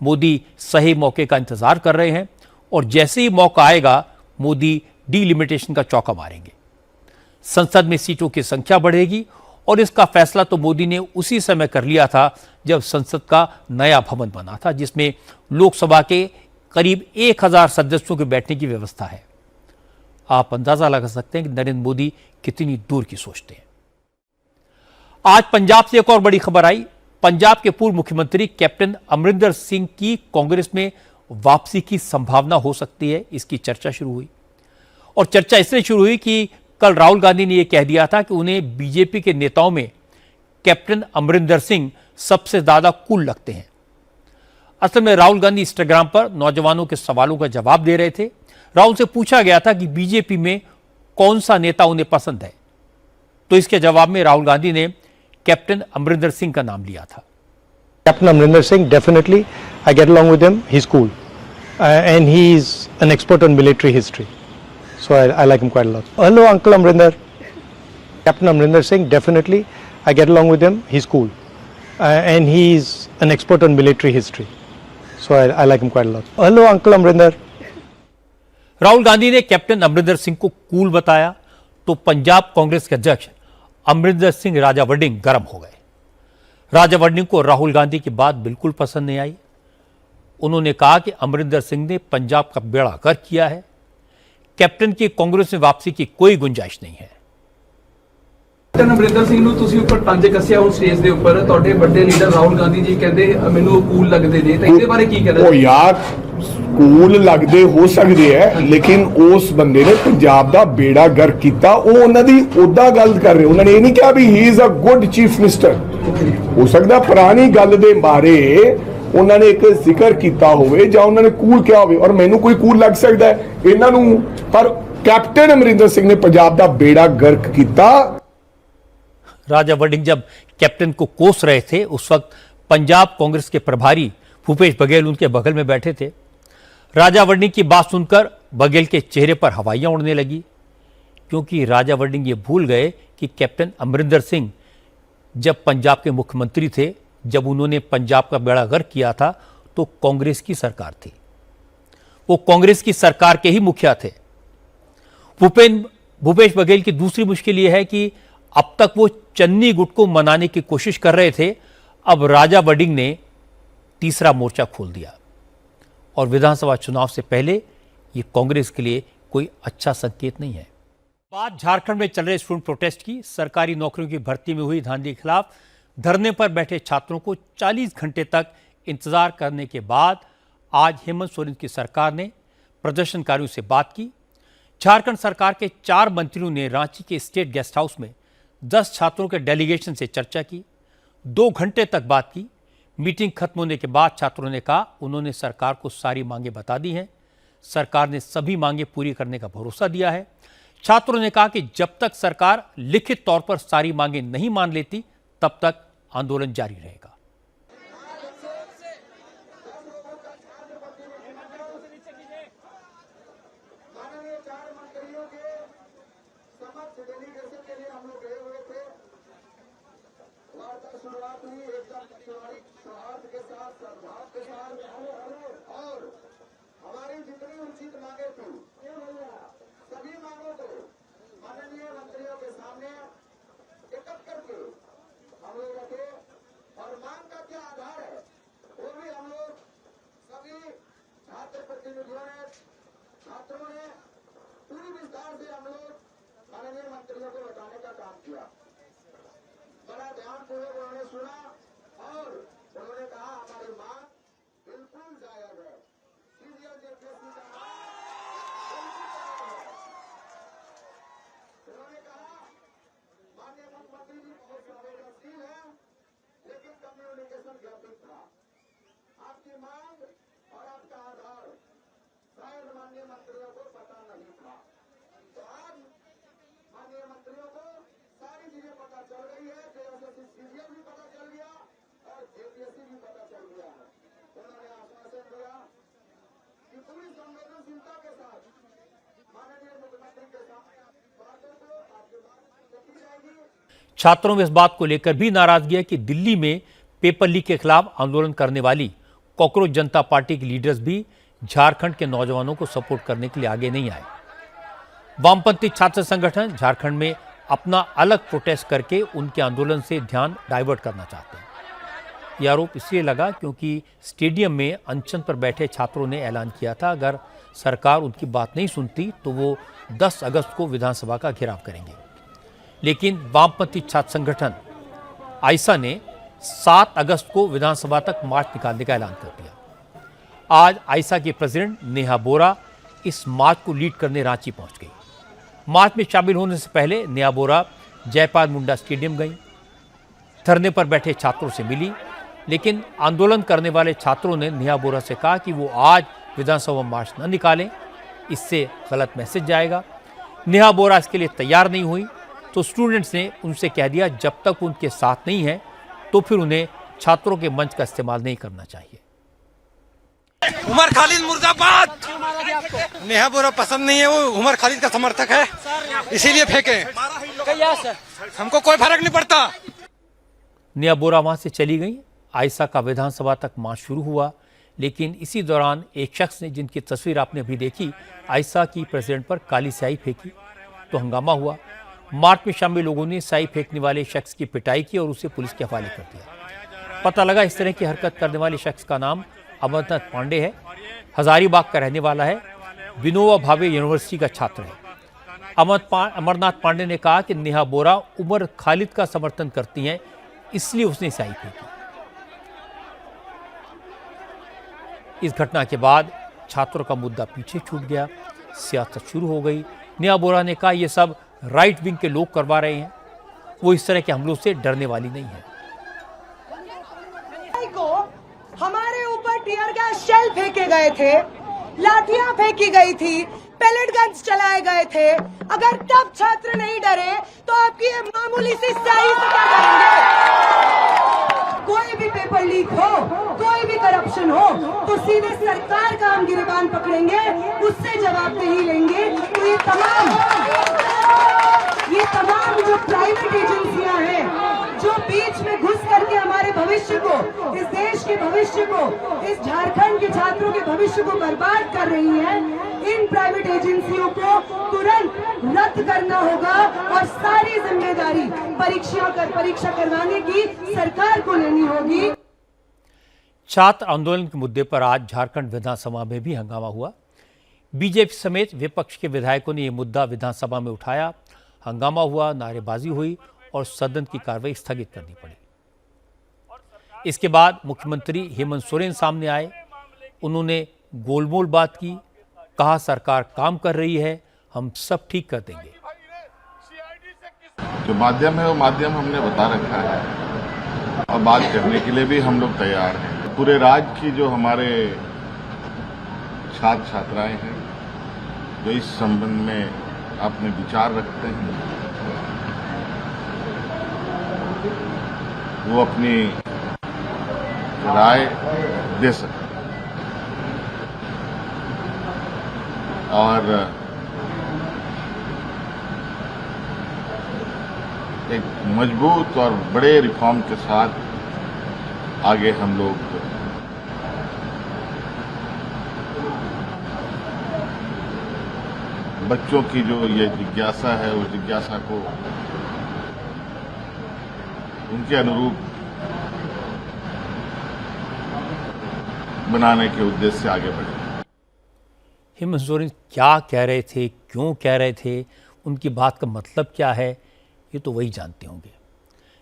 मोदी सही मौके का इंतजार कर रहे हैं और जैसे ही मौका आएगा मोदी डीलिमिटेशन का चौका मारेंगे। संसद में सीटों की संख्या बढ़ेगी और इसका फैसला तो मोदी ने उसी समय कर लिया था जब संसद का नया भवन बना था, जिसमें लोकसभा के करीब 1000 सदस्यों के बैठने की व्यवस्था है। आप अंदाजा लगा सकते हैं कि नरेंद्र मोदी कितनी दूर की सोचते हैं। आज पंजाब से एक और बड़ी खबर आई। पंजाब के पूर्व मुख्यमंत्री कैप्टन अमरिंदर सिंह की कांग्रेस में वापसी की संभावना हो सकती है, इसकी चर्चा शुरू हुई। और चर्चा इसलिए शुरू हुई कि कल राहुल गांधी ने यह कह दिया था कि उन्हें बीजेपी के नेताओं में कैप्टन अमरिंदर सिंह सबसे ज्यादा कूल लगते हैं। असल में राहुल गांधी इंस्टाग्राम पर नौजवानों के सवालों का जवाब दे रहे थे। राहुल से पूछा गया था कि बीजेपी में कौन सा नेता उन्हें पसंद है, तो इसके जवाब में राहुल गांधी ने कैप्टन अमरिंदर सिंह का नाम लिया था। Captain Amrinder Singh, definitely, I get along with him. He's cool, and he's an expert on military history, so I like him quite a lot. Hello, Uncle Amrinder. Captain Amrinder Singh, definitely, I get along with him. He's cool, and he's an expert on military history, so I like him quite a lot. Hello, Uncle Amrinder. Rahul Gandhi ने कैप्टन अमरिंदर सिंह को कूल बताया तो पंजाब कांग्रेस के अध्यक्ष अमरिंदर सिंह राजावड़िंग गर्म हो गए। राजावड़िंग को राहुल गांधी की बात बिल्कुल पसंद नहीं आई। उन्होंने कहा कि अमरिंदर सिंह ने पंजाब का बेड़ा गर्क किया है, कैप्टन की कांग्रेस में वापसी की कोई गुंजाइश नहीं है। ਕੈਪਟਨ ਅਮਰਿੰਦਰ ਸਿੰਘ ਨੂੰ ਤੁਸੀਂ ਉੱਪਰ ਪੰਜ ਕੱਸਿਆ ਹੁਣ ਸਟੇਜ ਦੇ ਉੱਪਰ ਤੁਹਾਡੇ ਵੱਡੇ ਲੀਡਰ ਰਾਹੁਲ ਗਾਂਧੀ ਜੀ ਕਹਿੰਦੇ ਮੈਨੂੰ ਕੂਲ ਲੱਗਦੇ ਨੇ ਤਾਂ ਇਹਦੇ ਬਾਰੇ ਕੀ ਕਹਿਣਾ? ਉਹ ਯਾਰ ਸਕੂਲ ਲੱਗਦੇ ਹੋ ਸਕਦੇ ਐ, ਲੇਕਿਨ ਉਸ ਬੰਦੇ ਨੇ ਪੰਜਾਬ ਦਾ ਬੇੜਾ ਗਰਕ ਕੀਤਾ। ਉਹ ਉਹਨਾਂ ਦੀ ਉਦਾਂ ਗੱਲ ਕਰ ਰਹੇ, ਉਹਨਾਂ ਨੇ ਇਹ ਨਹੀਂ ਕਿਹਾ ਵੀ he is a good chief minister. ਹੋ ਸਕਦਾ ਪੁਰਾਣੀ ਗੱਲ ਦੇ ਬਾਰੇ ਉਹਨਾਂ ਨੇ ਇੱਕ ਜ਼ਿਕਰ ਕੀਤਾ ਹੋਵੇ ਜਾਂ ਉਹਨਾਂ ਨੇ ਕੂਲ ਕਿਹਾ ਹੋਵੇ, ਔਰ ਮੈਨੂੰ ਕੋਈ ਕੂਲ ਲੱਗ ਸਕਦਾ ਹੈ ਇਹਨਾਂ ਨੂੰ, ਪਰ कैप्टन अमरिंदर सिंह ने पंजाब का बेड़ा गर्क किया। राजा वड़िंग जब कैप्टन को कोस रहे थे उस वक्त पंजाब कांग्रेस के प्रभारी भूपेश बघेल उनके बगल में बैठे थे। राजा वड़िंग की बात सुनकर बघेल के चेहरे पर हवाइयां उड़ने लगी, क्योंकि राजा वड़िंग ये भूल गए कि कैप्टन अमरिंदर सिंह जब पंजाब के मुख्यमंत्री थे, जब उन्होंने पंजाब का बेड़ा गर्क किया था तो कांग्रेस की सरकार थी, वो कांग्रेस की सरकार के ही मुखिया थे। भूपेश बघेल की दूसरी मुश्किल यह है कि अब तक वो चन्नी गुट को मनाने की कोशिश कर रहे थे, अब राजा वड़िंग ने तीसरा मोर्चा खोल दिया और विधानसभा चुनाव से पहले ये कांग्रेस के लिए कोई अच्छा संकेत नहीं है। बात झारखंड में चल रहे स्टूडेंट प्रोटेस्ट की। सरकारी नौकरियों की भर्ती में हुई धांधली के खिलाफ धरने पर बैठे छात्रों को 40 घंटे तक इंतजार करने के बाद आज हेमंत सोरेन की सरकार ने प्रदर्शनकारियों से बात की। झारखंड सरकार के 4 मंत्रियों ने रांची के स्टेट गेस्ट हाउस में 10 छात्रों के डेलीगेशन से चर्चा की, 2 घंटे तक बात की। मीटिंग खत्म होने के बाद छात्रों ने कहा उन्होंने सरकार को सारी मांगें बता दी हैं, सरकार ने सभी मांगें पूरी करने का भरोसा दिया है। छात्रों ने कहा कि जब तक सरकार लिखित तौर पर सारी मांगें नहीं मान लेती तब तक आंदोलन जारी रहेगा। हमारी जितनी उचित मांगे थी सभी मांगों को माननीय मंत्रियों के सामने एकत्र करके हम लोग रखे, और मांग का क्या आधार है वो भी हम लोग सभी छात्र प्रतिनिधियों ने, छात्रों ने पूरी विस्तार से हम लोग माननीय मंत्रियों को बताने का काम किया। बड़ा ध्यानपूर्वक उन्होंने सुना और उन्होंने कहा हमारी मांग बिल्कुल जायज है। उन्होंने कहा माननीय मुख्यमंत्री जी बहुत संवेदनशील है, लेकिन कम्युनिकेशन गैपिंग था। आपकी मांग और आपका आधार शायद माननीय मंत्रियों को पता नहीं था, तो आज माननीय मंत्रियों को सारी चीजें पता चल गई है। सीजीएल भी पता चल गया और जेपीएससी भी पता चल गया है। उन्होंने आश्वासन दिया कि पूरी संवेदनशीलता के साथ माननीय मुख्यमंत्री के साथ बातों को आपके बात रखी जाएगी। छात्रों में इस बात को लेकर भी नाराजगी है कि दिल्ली में पेपर लीक के खिलाफ आंदोलन करने वाली कॉकरोच जनता पार्टी के लीडर्स भी झारखंड के नौजवानों को सपोर्ट करने के लिए आगे नहीं आए। वामपंथी छात्र संगठन झारखंड में अपना अलग प्रोटेस्ट करके उनके आंदोलन से ध्यान डाइवर्ट करना चाहते हैं। यह आरोप इसलिए लगा क्योंकि स्टेडियम में अनशन पर बैठे छात्रों ने ऐलान किया था अगर सरकार उनकी बात नहीं सुनती तो वो 10 अगस्त को विधानसभा का घेराव करेंगे। लेकिन वामपंथी छात्र संगठन आइसा ने 7 अगस्त को विधानसभा तक मार्च निकालने का ऐलान कर दिया। आज आइसा के प्रेसिडेंट नेहा बोरा इस मार्च को लीड करने रांची पहुंच गई। मार्च में शामिल होने से पहले नेहा बोरा जयपाल मुंडा स्टेडियम गई, धरने पर बैठे छात्रों से मिली, लेकिन आंदोलन करने वाले छात्रों ने नेहा बोरा से कहा कि वो आज विधानसभा मार्च न निकालें, इससे गलत मैसेज जाएगा। नेहा बोरा इसके लिए तैयार नहीं हुई तो स्टूडेंट्स ने उनसे कह दिया जब तक उनके साथ नहीं है तो फिर उन्हें छात्रों के मंच का इस्तेमाल नहीं करना चाहिए। उमर खालिद मुर्दाबाद। नेहा बोरा पसंद नहीं है, वो उमर खालिद का समर्थक है, इसीलिए फेंके। हमको कोई फर्क नहीं पड़ता। नेहा बोरा वहां से चली गई। आइसा का विधानसभा तक मार्च शुरू हुआ, लेकिन इसी दौरान एक शख्स ने, जिनकी तस्वीर आपने अभी देखी, आइसा की प्रेसिडेंट पर काली स्याही फेंकी तो हंगामा हुआ। मार्च में शामिल लोगों ने स्याही फेंकने वाले शख्स की पिटाई की और उसे पुलिस के हवाले कर दिया। पता लगा इस तरह की हरकत करने वाले शख्स का नाम अमरनाथ पांडे है, हजारीबाग का रहने वाला है, विनोबा भावे यूनिवर्सिटी का छात्र है। अमरनाथ पांडे ने कहा कि नेहा बोरा उमर खालिद का समर्थन करती हैं, इसलिए उसने स्याही फेंकी। इस घटना के बाद छात्रों का मुद्दा पीछे छूट गया, सियासत शुरू हो गई। नेहा बोरा ने कहा यह सब राइट विंग के लोग करवा रहे हैं, वो इस तरह के हमलों से डरने वाली नहीं है। हमारे ऊपर टीयर गैस शेल फेंके गए थे, लाठियां फेंकी गई थी, पेलेट गन्स चलाए गए थे। अगर तब छात्र नहीं डरे तो आपकी ये मामूली सी स्याही से क्या करेंगे? कोई भी पेपर लीक हो, कोई भी करप्शन हो, तो सीधे सरकार का हम गिरबान पकड़ेंगे, उससे जवाबदेही लेंगे। तो ये तमाम जो प्राइवेट एजेंसियां हैं, जो बीच में घुस करके हमारे भविष्य को, इस देश के भविष्य को, इस झारखंड के छात्रों के भविष्य को बर्बाद कर रही हैं, इन प्राइवेट एजेंसियों को तुरंत रद्द करना होगा और सारी जिम्मेदारी परीक्षा करवाने की सरकार को लेनी होगी। छात्र आंदोलन के मुद्दे पर आज झारखंड विधानसभा में भी हंगामा हुआ। बीजेपी समेत विपक्ष के विधायकों ने यह मुद्दा विधानसभा में उठाया, हंगामा हुआ, नारेबाजी हुई और सदन की कार्रवाई स्थगित करनी पड़ी। इसके बाद मुख्यमंत्री हेमंत सोरेन सामने आए, उन्होंने गोलमोल बात की, कहा सरकार काम कर रही है, हम सब ठीक कर देंगे। जो माध्यम है वो माध्यम हमने बता रखा है और बात करने के लिए भी हम लोग तैयार हैं। पूरे राज्य की जो हमारे छात्र छात्राएं हैं जो इस संबंध में अपने विचार रखते हैं, वो अपनी राय दे सकते हैं और एक मजबूत और बड़े रिफॉर्म के साथ आगे हम लोग बच्चों की जो ये जिज्ञासा है वो जिज्ञासा को उनके अनुरूप बनाने के उद्देश्य से आगे बढ़े। हेमंत सोरेन क्या कह रहे थे, क्यों कह रहे थे, उनकी बात का मतलब क्या है, ये तो वही जानते होंगे।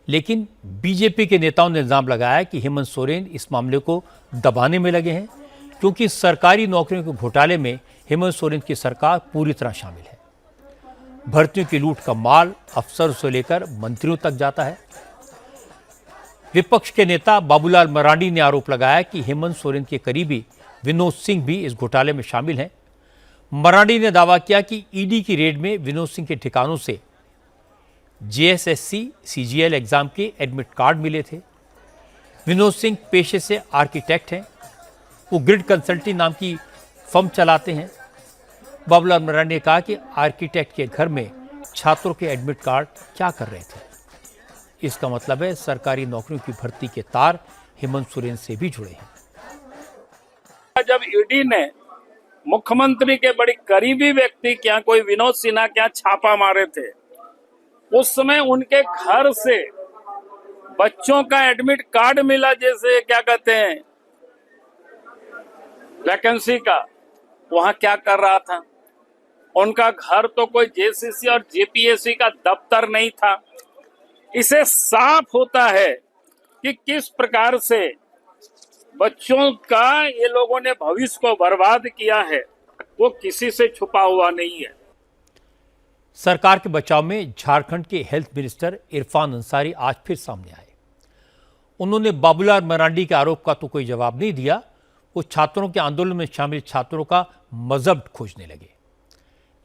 लेकिन बीजेपी के नेताओं ने इल्जाम लगाया कि हेमंत सोरेन इस मामले को दबाने में लगे हैं, क्योंकि सरकारी नौकरियों के घोटाले में हेमंत सोरेन की सरकार पूरी तरह शामिल है। भर्तियों की लूट का माल अफसरों से लेकर मंत्रियों तक जाता है। विपक्ष के नेता बाबूलाल मरांडी ने आरोप लगाया कि हेमंत सोरेन के करीबी विनोद सिंह भी इस घोटाले में शामिल हैं। मरांडी ने दावा किया कि ईडी की रेड में विनोद सिंह के ठिकानों से जेएसएससी सीजीएल एग्जाम के एडमिट कार्ड मिले थे। विनोद सिंह पेशे से आर्किटेक्ट हैं, वो ग्रिड कंसल्टिंग नाम की फर्म चलाते हैं। बाबूलाल मरांडी ने कहा कि आर्किटेक्ट के घर में छात्रों के एडमिट कार्ड क्या कर रहे थे। इसका मतलब है सरकारी नौकरियों की भर्ती के तार हेमंत सोरेन से भी जुड़े हैं। जब ईडी ने मुख्यमंत्री के बड़ी करीबी व्यक्ति क्या कोई विनोद सिन्हा क्या छापा मारे थे, उस समय उनके घर से बच्चों का एडमिट कार्ड मिला, जैसे क्या कहते हैं वैकेंसी का, वहां क्या कर रहा था। उनका घर तो कोई जेसीसी और जेपीएससी का दफ्तर नहीं था। इसे साफ होता है कि किस प्रकार से बच्चों का ये लोगों ने भविष्य को बर्बाद किया है, वो किसी से छुपा हुआ नहीं है। सरकार के बचाव में झारखंड के हेल्थ मिनिस्टर इरफान अंसारी आज फिर सामने आए। उन्होंने बाबूलाल मरांडी के आरोप का तो कोई जवाब नहीं दिया, वो छात्रों के आंदोलन में शामिल छात्रों का मजहब खोजने लगे।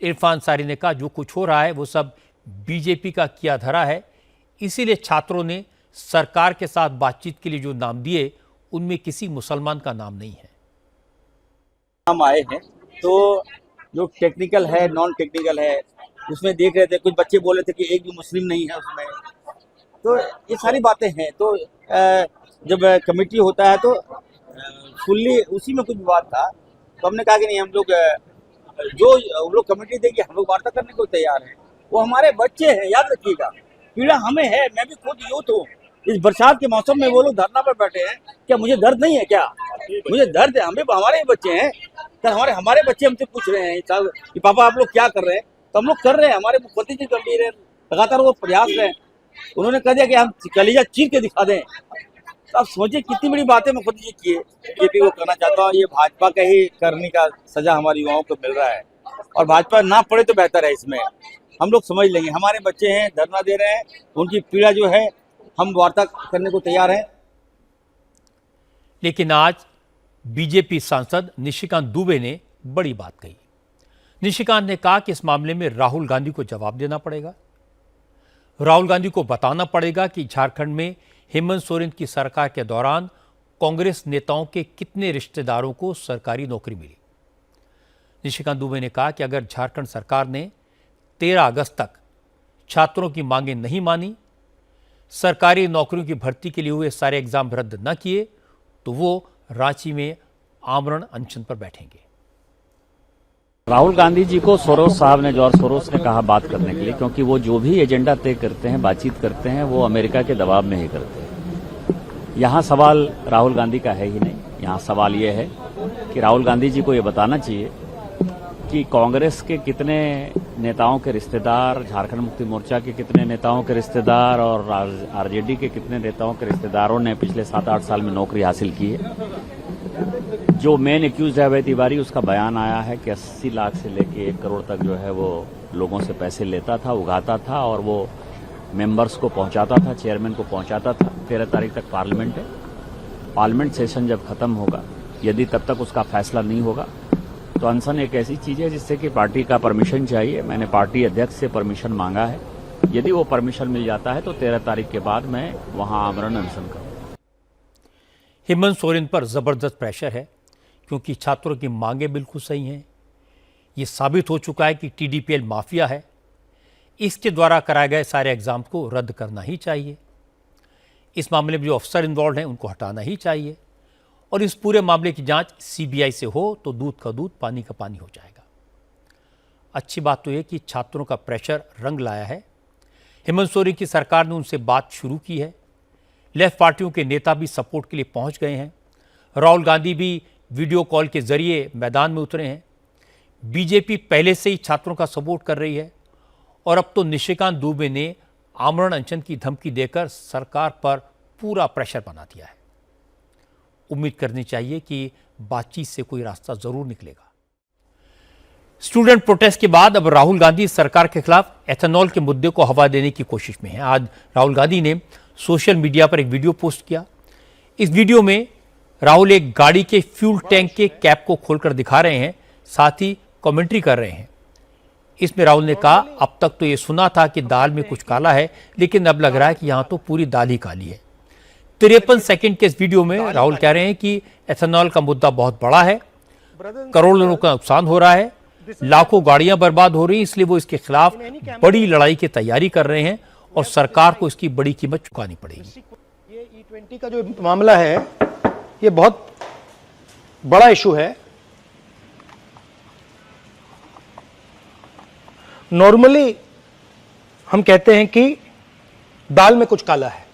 इरफान अंसारी ने कहा जो कुछ हो रहा है वो सब बीजेपी का किया धरा है, इसीलिए छात्रों ने सरकार के साथ बातचीत के लिए जो नाम दिए उनमें किसी मुसलमान का नाम नहीं है। हम आए हैं तो जो टेक्निकल है नॉन टेक्निकल है उसमें देख रहे थे, कुछ बच्चे बोले थे कि एक भी मुस्लिम नहीं है उसमें, तो ये सारी बातें हैं। तो जब कमेटी होता है तो फुल्ली उसी में कुछ विवाद था, तो हमने कहा कि नहीं, हम लोग जो हम लोग कमेटी देगी हम लोग वार्ता करने को तैयार हैं। वो हमारे बच्चे हैं, याद रखिएगा, पीड़ा हमें है। मैं भी खुद यूथ हूँ, इस बरसात के मौसम में वो लोग धरना पर बैठे हैं, क्या मुझे दर्द नहीं है? क्या मुझे दर्द है? हमें हमारे बच्चे हैं सर, हमारे बच्चे हमसे पूछ रहे हैं साहब कि पापा आप लोग क्या कर रहे हैं। तो हम लोग कर रहे हैं, हमारे मुख्यमंत्री जी गंभीर है, लगातार वो प्रयास है। उन्होंने कह दिया कि हम कलेजा चीर के दिखा दें। तो आप सोचिए कितनी बड़ी बातें मुख्यमंत्री जी की है। बीजेपी को करना चाहता हूँ, ये भाजपा का ही करने का सजा हमारे युवाओं को मिल रहा है, और भाजपा ना पड़े तो बेहतर है। इसमें हम लोग समझ लेंगे, हमारे बच्चे हैं, धरना दे रहे हैं, उनकी पीड़ा जो है हम वार्ता करने को तैयार हैं। लेकिन आज बीजेपी सांसद निशिकांत दुबे ने बड़ी बात कही। निशिकांत ने कहा कि इस मामले में राहुल गांधी को जवाब देना पड़ेगा। राहुल गांधी को बताना पड़ेगा कि झारखंड में हेमंत सोरेन की सरकार के दौरान कांग्रेस नेताओं के कितने रिश्तेदारों को सरकारी नौकरी मिली। निशिकांत दुबे ने कहा कि अगर झारखंड सरकार ने 13 अगस्त तक छात्रों की मांगें नहीं मानी, सरकारी नौकरियों की भर्ती के लिए हुए सारे एग्जाम रद्द न किए, तो वो रांची में आमरण अनशन पर बैठेंगे। राहुल गांधी जी को सोरोस साहब ने, जॉर्ज सोरोस ने कहा बात करने के लिए, क्योंकि वो जो भी एजेंडा तय करते हैं, बातचीत करते हैं, वो अमेरिका के दबाव में ही करते हैं। यहाँ सवाल राहुल गांधी का है ही नहीं। यहाँ सवाल ये है कि राहुल गांधी जी को ये बताना चाहिए कि कांग्रेस के कितने नेताओं के रिश्तेदार, झारखंड मुक्ति मोर्चा के कितने नेताओं के रिश्तेदार और आरजेडी के कितने नेताओं के रिश्तेदारों ने पिछले 7-8 साल में नौकरी हासिल की है। जो मेन एक्यूज है अभय तिवारी, उसका बयान आया है कि 80 लाख से लेके 1 करोड़ तक जो है वो लोगों से पैसे लेता था, उगाता था, और वो मेंबर्स को पहुंचाता था, चेयरमैन को पहुंचाता था। 13 तारीख तक पार्लियामेंट है। पार्लियामेंट सेशन जब खत्म होगा, यदि तब तक उसका फैसला नहीं होगा, तो अनशन एक ऐसी चीज है जिससे कि पार्टी का परमिशन चाहिए। मैंने पार्टी अध्यक्ष से परमिशन मांगा है। यदि वो परमिशन मिल जाता है तो 13 तारीख के बाद मैं वहां आमरण अनशन करूंगा। हेमंत सोरेन पर जबरदस्त प्रेशर है, क्योंकि छात्रों की मांगें बिल्कुल सही हैं। ये साबित हो चुका है कि टीडीपीएल माफिया है। इसके द्वारा कराए गए सारे एग्जाम को रद्द करना ही चाहिए। इस मामले में जो अफसर इन्वॉल्व हैं उनको हटाना ही चाहिए, और इस पूरे मामले की जांच सीबीआई से हो तो दूध का दूध पानी का पानी हो जाएगा। अच्छी बात तो यह कि छात्रों का प्रेशर रंग लाया है। हेमंत सोरेन की सरकार ने उनसे बात शुरू की है। लेफ्ट पार्टियों के नेता भी सपोर्ट के लिए पहुंच गए हैं। राहुल गांधी भी वीडियो कॉल के जरिए मैदान में उतरे हैं। बीजेपी पहले से ही छात्रों का सपोर्ट कर रही है, और अब तो निशिकांत दुबे ने आमरण अनशन की धमकी देकर सरकार पर पूरा प्रेशर बना दिया है। उम्मीद करनी चाहिए कि बातचीत से कोई रास्ता जरूर निकलेगा। स्टूडेंट प्रोटेस्ट के बाद अब राहुल गांधी सरकार के खिलाफ एथेनॉल के मुद्दे को हवा देने की कोशिश में हैं। आज राहुल गांधी ने सोशल मीडिया पर एक वीडियो पोस्ट किया। इस वीडियो में राहुल एक गाड़ी के फ्यूल टैंक के कैप को खोलकर दिखा रहे हैं, साथ ही कमेंट्री कर रहे हैं। इसमें राहुल ने कहा, अब तक तो ये सुना था कि दाल में कुछ काला है, लेकिन अब लग रहा है कि यहां तो पूरी दाल ही काली है। 53 सेकंड के इस वीडियो में राहुल कह रहे हैं कि एथेनॉल का मुद्दा बहुत बड़ा है, करोड़ों लोगों का नुकसान हो रहा है, लाखों गाड़ियां बर्बाद हो रही हैं, इसलिए वो इसके खिलाफ बड़ी लड़ाई की तैयारी कर रहे हैं और सरकार को इसकी बड़ी कीमत चुकानी पड़ेगी। ये E20 का जो मामला है, ये बहुत बड़ा इशू है। नॉर्मली हम कहते हैं कि दाल में कुछ काला है,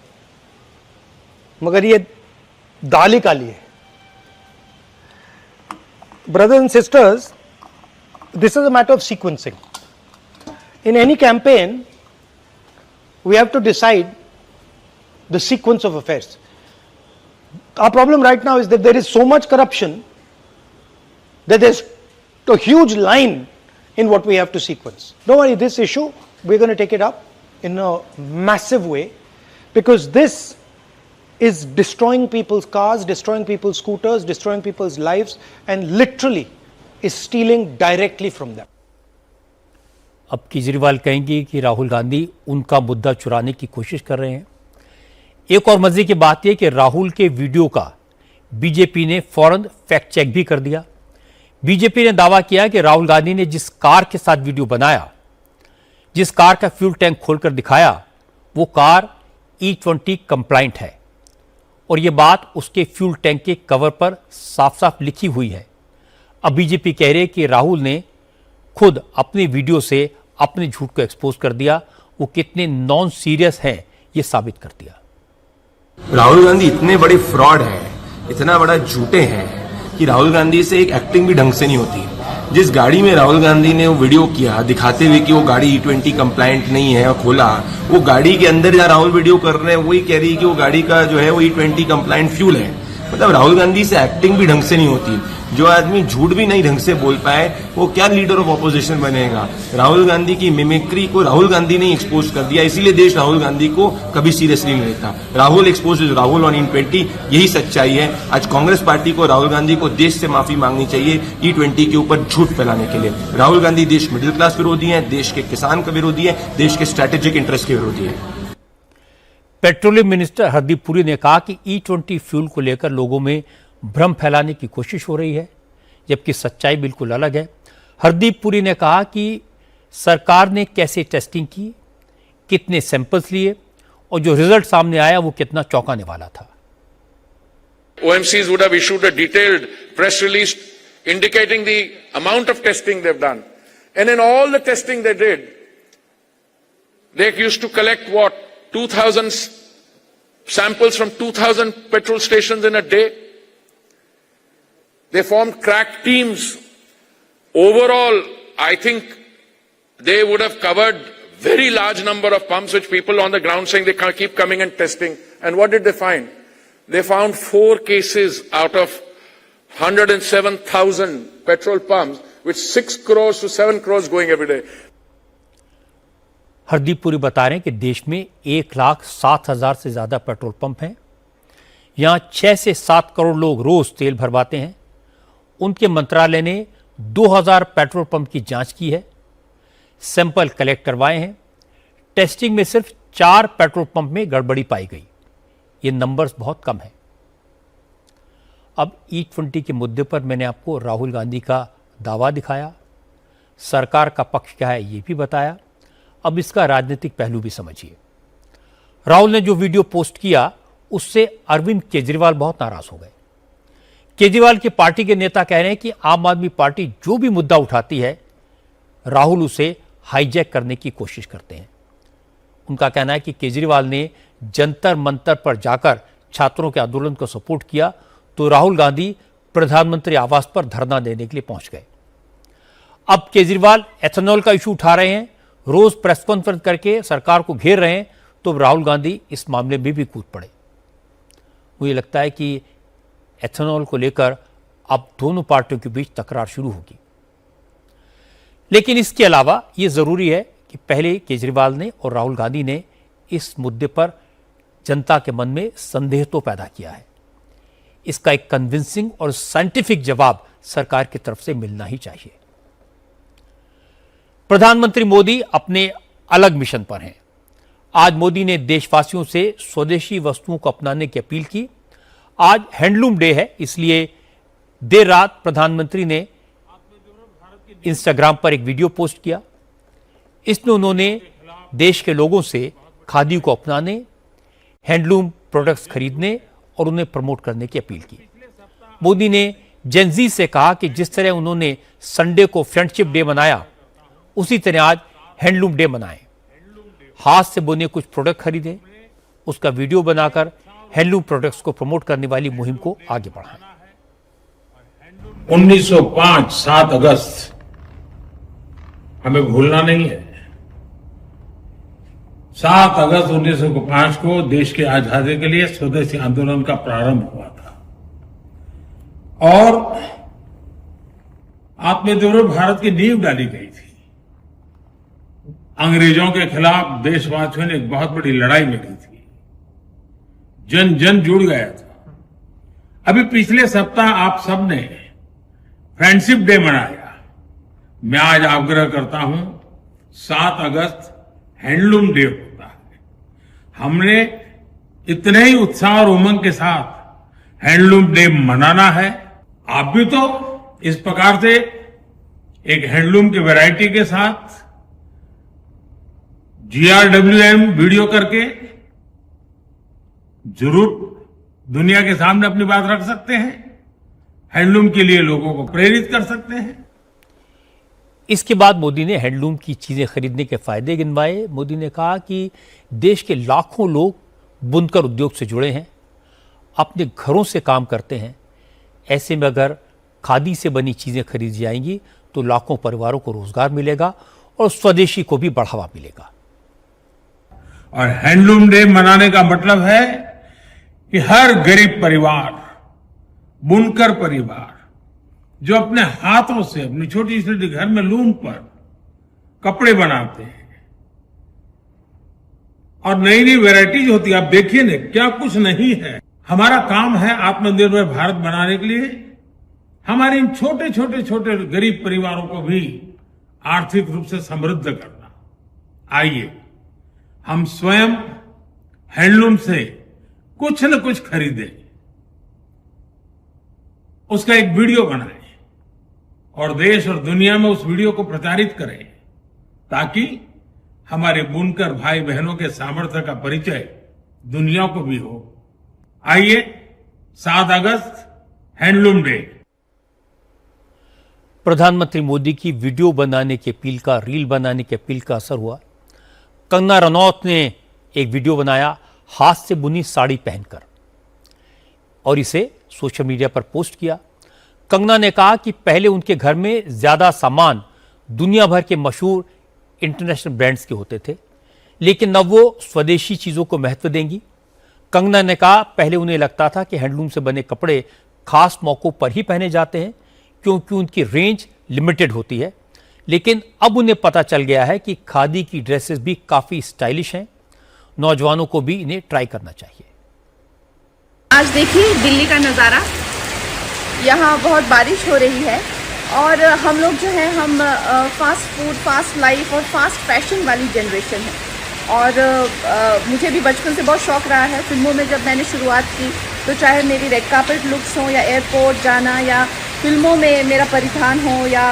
मगर ये दाल ही काली है। Brothers and sisters, this is a matter of sequencing. In any campaign, we have to decide the sequence of affairs. Our problem right now is that there is so much corruption that there's a huge line in what we have to sequence. Don't worry, this issue, we're going to take it up in a massive way, because this is destroying people's cars, destroying people's scooters, destroying people's lives, and literally is stealing directly from them. अब केजरीवाल कहेंगे कि राहुल गांधी उनका मुद्दा चुराने की कोशिश कर रहे हैं। एक और मजे की बात यह कि राहुल के वीडियो का बीजेपी ने फौरन फैक्ट चेक भी कर दिया। बीजेपी ने दावा किया कि राहुल गांधी ने जिस कार के साथ वीडियो बनाया, जिस कार का फ्यूल टैंक खोलकर दिखाया, वो कार E20 कंप्लाइंट है, और यह बात उसके फ्यूल टैंक के कवर पर साफ साफ लिखी हुई है। अब बीजेपी कह रही है कि राहुल ने खुद अपने वीडियो से अपने झूठ को एक्सपोज कर दिया। वो कितने नॉन सीरियस हैं ये साबित कर दिया। राहुल गांधी इतने बड़े फ्रॉड हैं, इतना बड़ा झूठे हैं कि राहुल गांधी से एक एक्टिंग भी ढंग से नहीं होती। जिस गाड़ी में राहुल गांधी ने वो वीडियो किया दिखाते हुए कि वो गाड़ी E20 कंप्लायंट नहीं है और खोला, वो गाड़ी के अंदर जहाँ राहुल वीडियो कर रहे हैं वही कह रही है कि वो गाड़ी का जो है वो E20 कंप्लायंट फ्यूल है। मतलब राहुल गांधी से एक्टिंग भी ढंग से नहीं होती। जो आदमी झूठ भी नहीं ढंग से बोल पाए वो क्या लीडर ऑफ ऑपोजिशन बनेगा। राहुल गांधी की मिमिक्री को राहुल गांधी ने एक्सपोज कर दिया, इसीलिए देश राहुल गांधी को कभी सीरियसली नहीं लेता। Rahul expose is Rahul on E20, यही सच्चाई है। आज कांग्रेस पार्टी को राहुल गांधी को देश से माफी मांगनी चाहिए E20 के ऊपर झूठ फैलाने के लिए। राहुल गांधी देश मिडिल क्लास विरोधी है, देश के किसान का विरोधी है, देश के स्ट्रैटेजिक इंटरेस्ट के विरोधी है। पेट्रोलियम मिनिस्टर हरदीप पुरी ने कहा कि E20 फ्यूल को लेकर लोगों में भ्रम फैलाने की कोशिश हो रही है, जबकि सच्चाई बिल्कुल अलग है। हरदीप पुरी ने कहा कि सरकार ने कैसे टेस्टिंग की, कितने सैंपल्स लिए और जो रिजल्ट सामने आया वो कितना चौंकाने वाला था। OMCs would have issued a detailed press release indicating the amount of testing they've done. And in all the testing they did, they used to collect what? 2,000 samples from 2,000 petrol stations in a day. They formed crack teams. Overall, I think they would have covered very large number of pumps, which people on the ground saying they can't keep coming and testing. And what did they find? They found 4 cases out of 107,000 petrol pumps, with 6 crores to 7 crores going every day. Hardeep Puri बता रहे हैं कि देश में 1,07,000 से ज्यादा पेट्रोल पंप हैं। यहां 6 से 7 करोड़ लोग रोज तेल भरवाते हैं। उनके मंत्रालय ने 2,000 पेट्रोल पंप की जांच की है, सैंपल कलेक्ट करवाए हैं। टेस्टिंग में सिर्फ 4 पेट्रोल पंप में गड़बड़ी पाई गई। ये नंबर्स बहुत कम है। अब E20 के मुद्दे पर मैंने आपको राहुल गांधी का दावा दिखाया, सरकार का पक्ष क्या है ये भी बताया। अब इसका राजनीतिक पहलू भी समझिए। राहुल ने जो वीडियो पोस्ट किया उससे अरविंद केजरीवाल बहुत नाराज हो गए। केजरीवाल की पार्टी के नेता कह रहे हैं कि आम आदमी पार्टी जो भी मुद्दा उठाती है राहुल उसे हाईजैक करने की कोशिश करते हैं। उनका कहना है कि केजरीवाल ने जंतर मंतर पर जाकर छात्रों के आंदोलन को सपोर्ट किया तो राहुल गांधी प्रधानमंत्री आवास पर धरना देने के लिए पहुंच गए। अब केजरीवाल एथेनॉल का इशू उठा रहे हैं, रोज प्रेस कॉन्फ्रेंस करके सरकार को घेर रहे हैं, तो राहुल गांधी इस मामले में भी कूद पड़े। मुझे लगता है कि एथेनॉल को लेकर अब दोनों पार्टियों के बीच तकरार शुरू होगी। लेकिन इसके अलावा यह जरूरी है कि पहले केजरीवाल ने और राहुल गांधी ने इस मुद्दे पर जनता के मन में संदेह तो पैदा किया है। इसका एक कन्विंसिंग और साइंटिफिक जवाब सरकार की तरफ से मिलना ही चाहिए। प्रधानमंत्री मोदी अपने अलग मिशन पर हैं। आज मोदी ने देशवासियों से स्वदेशी वस्तुओं को अपनाने की अपील की। आज हैंडलूम डे है, इसलिए देर रात प्रधानमंत्री ने इंस्टाग्राम पर एक वीडियो पोस्ट किया। इसमें उन्होंने देश के लोगों से खादी को अपनाने, हैंडलूम प्रोडक्ट्स खरीदने और उन्हें प्रमोट करने की अपील की। मोदी ने जेनजी से कहा कि जिस तरह उन्होंने संडे को फ्रेंडशिप डे मनाया उसी तरह आज हैंडलूम डे मनाएं। हाथ से बुने कुछ प्रोडक्ट खरीदें, उसका वीडियो बनाकर हैंडलूम प्रोडक्ट्स को प्रमोट करने वाली मुहिम को आगे बढ़ाएं। 1905 7 अगस्त हमें भूलना नहीं है। 7 अगस्त 1905 को देश की आजादी के लिए स्वदेशी आंदोलन का प्रारंभ हुआ था और आत्मनिर्भर भारत की नींव डाली गई थी। अंग्रेजों के खिलाफ देशवासियों ने एक बहुत बड़ी लड़ाई लड़ी थी। जन जन जुड़ गया था। अभी पिछले सप्ताह आप सबने फ्रेंडशिप डे मनाया। मैं आज आग्रह करता हूं 7 अगस्त हैंडलूम डे होता है। हमने इतने ही उत्साह और उमंग के साथ हैंडलूम डे मनाना है। आप भी तो इस प्रकार से एक हैंडलूम की वैरायटी के साथ GRWM वीडियो करके जरूर दुनिया के सामने अपनी बात रख सकते हैं। हैंडलूम के लिए लोगों को प्रेरित कर सकते हैं। इसके बाद मोदी ने हैंडलूम की चीजें खरीदने के फायदे गिनवाए। मोदी ने कहा कि देश के लाखों लोग बुनकर उद्योग से जुड़े हैं, अपने घरों से काम करते हैं। ऐसे में अगर खादी से बनी चीजें खरीदी जाएंगी तो लाखों परिवारों को रोजगार मिलेगा और स्वदेशी को भी बढ़ावा मिलेगा। और हैंडलूम डे मनाने का मतलब है कि हर गरीब परिवार, बुनकर परिवार जो अपने हाथों से अपनी छोटी छोटी घर में लूम पर कपड़े बनाते हैं और नई नई वैरायटीज होती है, आप देखिए ना क्या कुछ नहीं है। हमारा काम है आत्मनिर्भर भारत बनाने के लिए हमारे इन छोटे छोटे छोटे गरीब परिवारों को भी आर्थिक रूप से समृद्ध करना। आइए हम स्वयं हैंडलूम से कुछ न कुछ खरीदें, उसका एक वीडियो बनाएं और देश और दुनिया में उस वीडियो को प्रचारित करें ताकि हमारे बुनकर भाई बहनों के सामर्थ्य का परिचय दुनिया को भी हो। आइए 7 अगस्त हैंडलूम डे। प्रधानमंत्री मोदी की वीडियो बनाने की अपील का, रील बनाने की अपील का असर हुआ। कंगना रनौत ने एक वीडियो बनाया हाथ से बुनी साड़ी पहनकर और इसे सोशल मीडिया पर पोस्ट किया। कंगना ने कहा कि पहले उनके घर में ज्यादा सामान दुनिया भर के मशहूर इंटरनेशनल ब्रांड्स के होते थे, लेकिन अब वो स्वदेशी चीजों को महत्व देंगी। कंगना ने कहा पहले उन्हें लगता था कि हैंडलूम से बने कपड़े खास मौकों पर ही पहने जाते हैं क्योंकि उनकी रेंज लिमिटेड होती है, लेकिन अब उन्हें पता चल गया है कि खादी की ड्रेसेस भी काफी स्टाइलिश हैं। नौजवानों को भी इन्हें ट्राई करना चाहिए। आज देखिए दिल्ली का नज़ारा, यहाँ बहुत बारिश हो रही है और हम लोग जो है हम फास्ट फूड, फास्ट लाइफ और फास्ट फैशन वाली जनरेशन है और मुझे भी बचपन से बहुत शौक रहा है। फिल्मों में जब मैंने शुरुआत की तो चाहे मेरी रेड कार्पेट लुक्स हो या एयरपोर्ट जाना या फिल्मों में मेरा परिधान हो या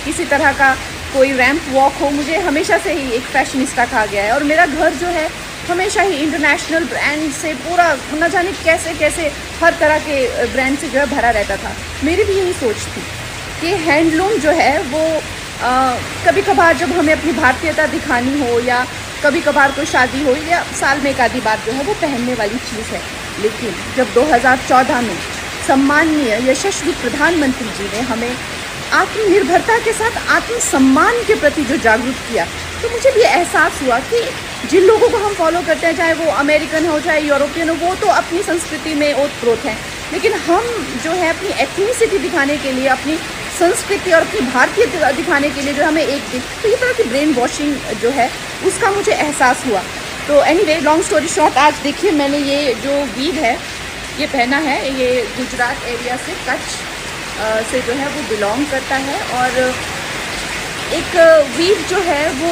किसी तरह का कोई रैंप वॉक हो, मुझे हमेशा से ही एक फैशनिस्टा कहा गया है और मेरा घर जो है हमेशा ही इंटरनेशनल ब्रांड से पूरा न जाने कैसे कैसे हर तरह के ब्रांड से जो है भरा रहता था। मेरी भी यही सोच थी कि हैंडलूम जो है वो कभी कभार जब हमें अपनी भारतीयता दिखानी हो या कभी कभार कोई शादी हो या साल में एक आधी बार जो है वो पहनने वाली चीज़ है। लेकिन जब 2014 में सम्माननीय यशस्वी प्रधानमंत्री जी ने हमें आत्मनिर्भरता के साथ आत्मसम्मान के प्रति जो जागरूक किया तो मुझे भी एहसास हुआ कि जिन लोगों को हम फॉलो करते हैं, चाहे वो अमेरिकन हो चाहे यूरोपियन हो, वो तो अपनी संस्कृति में ओतप्रोत हैं, लेकिन हम जो है अपनी एथनिसिटी दिखाने के लिए, अपनी संस्कृति और अपनी भारतीयता दिखाने के लिए जो हमें एक दिन तो ये तरह की ब्रेन वॉशिंग जो है उसका मुझे एहसास हुआ। तो एनीवे लॉन्ग स्टोरी शॉर्ट, आज देखिए मैंने ये जो वीव है ये पहना है, ये गुजरात एरिया से कच्छ से जो है वो बिलोंग करता है और एक वीव जो है वो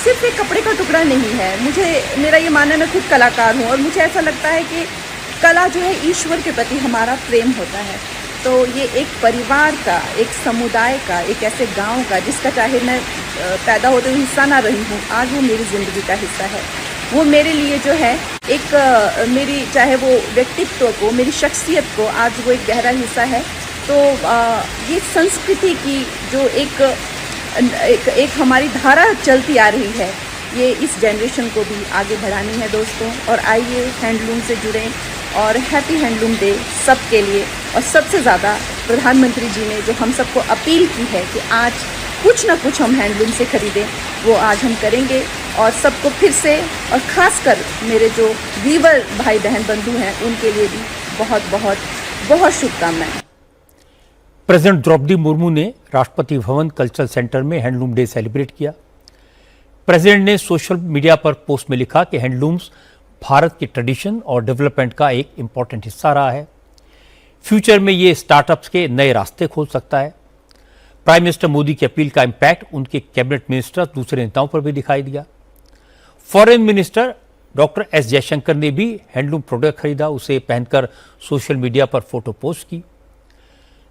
सिर्फ एक कपड़े का टुकड़ा नहीं है। मेरा ये मानना है, मैं खुद कलाकार हूँ और मुझे ऐसा लगता है कि कला जो है ईश्वर के प्रति हमारा प्रेम होता है। तो ये एक परिवार का, एक समुदाय का, एक ऐसे गांव का जिसका चाहे मैं पैदा होते हुए हिस्सा ना रही हूँ, आज वो मेरी ज़िंदगी का हिस्सा है। वो मेरे लिए जो है एक मेरी चाहे वो व्यक्तित्व को, मेरी शख्सियत को आज वो एक गहरा हिस्सा है। तो ये संस्कृति की जो एक हमारी धारा चलती आ रही है, ये इस जनरेशन को भी आगे बढ़ानी है दोस्तों। और आइए हैंडलूम से जुड़ें और हैप्पी हैंडलूम डे सबके लिए। और सबसे ज़्यादा प्रधानमंत्री जी ने जो हम सबको अपील की है कि आज कुछ ना कुछ हम हैंडलूम से खरीदें, वो आज हम करेंगे। और सबको फिर से और ख़ासकर मेरे जो वीवर भाई बहन बंधु हैं उनके लिए भी बहुत बहुत बहुत शुभकामनाएं। प्रेसिडेंट द्रौपदी मुर्मू ने राष्ट्रपति भवन कल्चरल सेंटर में हैंडलूम डे सेलिब्रेट किया। प्रेसिडेंट ने सोशल मीडिया पर पोस्ट में लिखा कि हैंडलूम्स भारत की ट्रेडिशन और डेवलपमेंट का एक इम्पॉर्टेंट हिस्सा रहा है। फ्यूचर में ये स्टार्टअप्स के नए रास्ते खोल सकता है। प्राइम मिनिस्टर मोदी की अपील का इम्पैक्ट उनके कैबिनेट मिनिस्टर, दूसरे नेताओं पर भी दिखाई दिया। Foreign minister doctor S Jaishankar ने भी हैंडलूम प्रोडक्ट खरीदा, उसे पहनकर सोशल मीडिया पर फोटो पोस्ट की।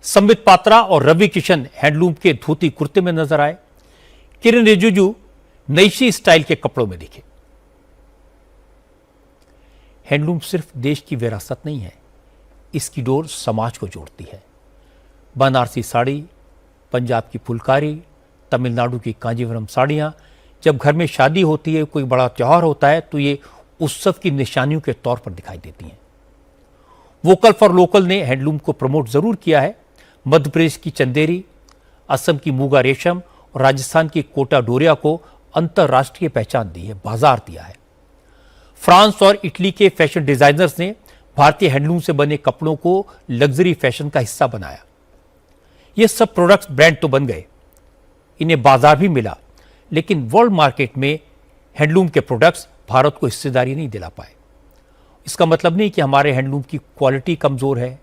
संबित पात्रा और रवि किशन हैंडलूम के धोती कुर्ते में नजर आए। किरण रिजिजू नईशी स्टाइल के कपड़ों में दिखे। हैंडलूम सिर्फ देश की विरासत नहीं है, इसकी डोर समाज को जोड़ती है। बनारसी साड़ी, पंजाब की फुलकारी, तमिलनाडु की कांजीवरम साड़ियां, जब घर में शादी होती है, कोई बड़ा त्योहार होता है, तो ये उत्सव की निशानियों के तौर पर दिखाई देती हैं। वोकल फॉर लोकल ने हैंडलूम को प्रमोट जरूर किया है, मध्य प्रदेश की चंदेरी, असम की मूगा रेशम और राजस्थान की कोटा डोरिया को अंतर्राष्ट्रीय पहचान दी है, बाजार दिया है। फ्रांस और इटली के फैशन डिजाइनर्स ने भारतीय हैंडलूम से बने कपड़ों को लग्जरी फैशन का हिस्सा बनाया। ये सब प्रोडक्ट्स ब्रांड तो बन गए, इन्हें बाजार भी मिला, लेकिन वर्ल्ड मार्केट में हैंडलूम के प्रोडक्ट्स भारत को हिस्सेदारी नहीं दिला पाए। इसका मतलब नहीं कि हमारे हैंडलूम की क्वालिटी कमजोर है,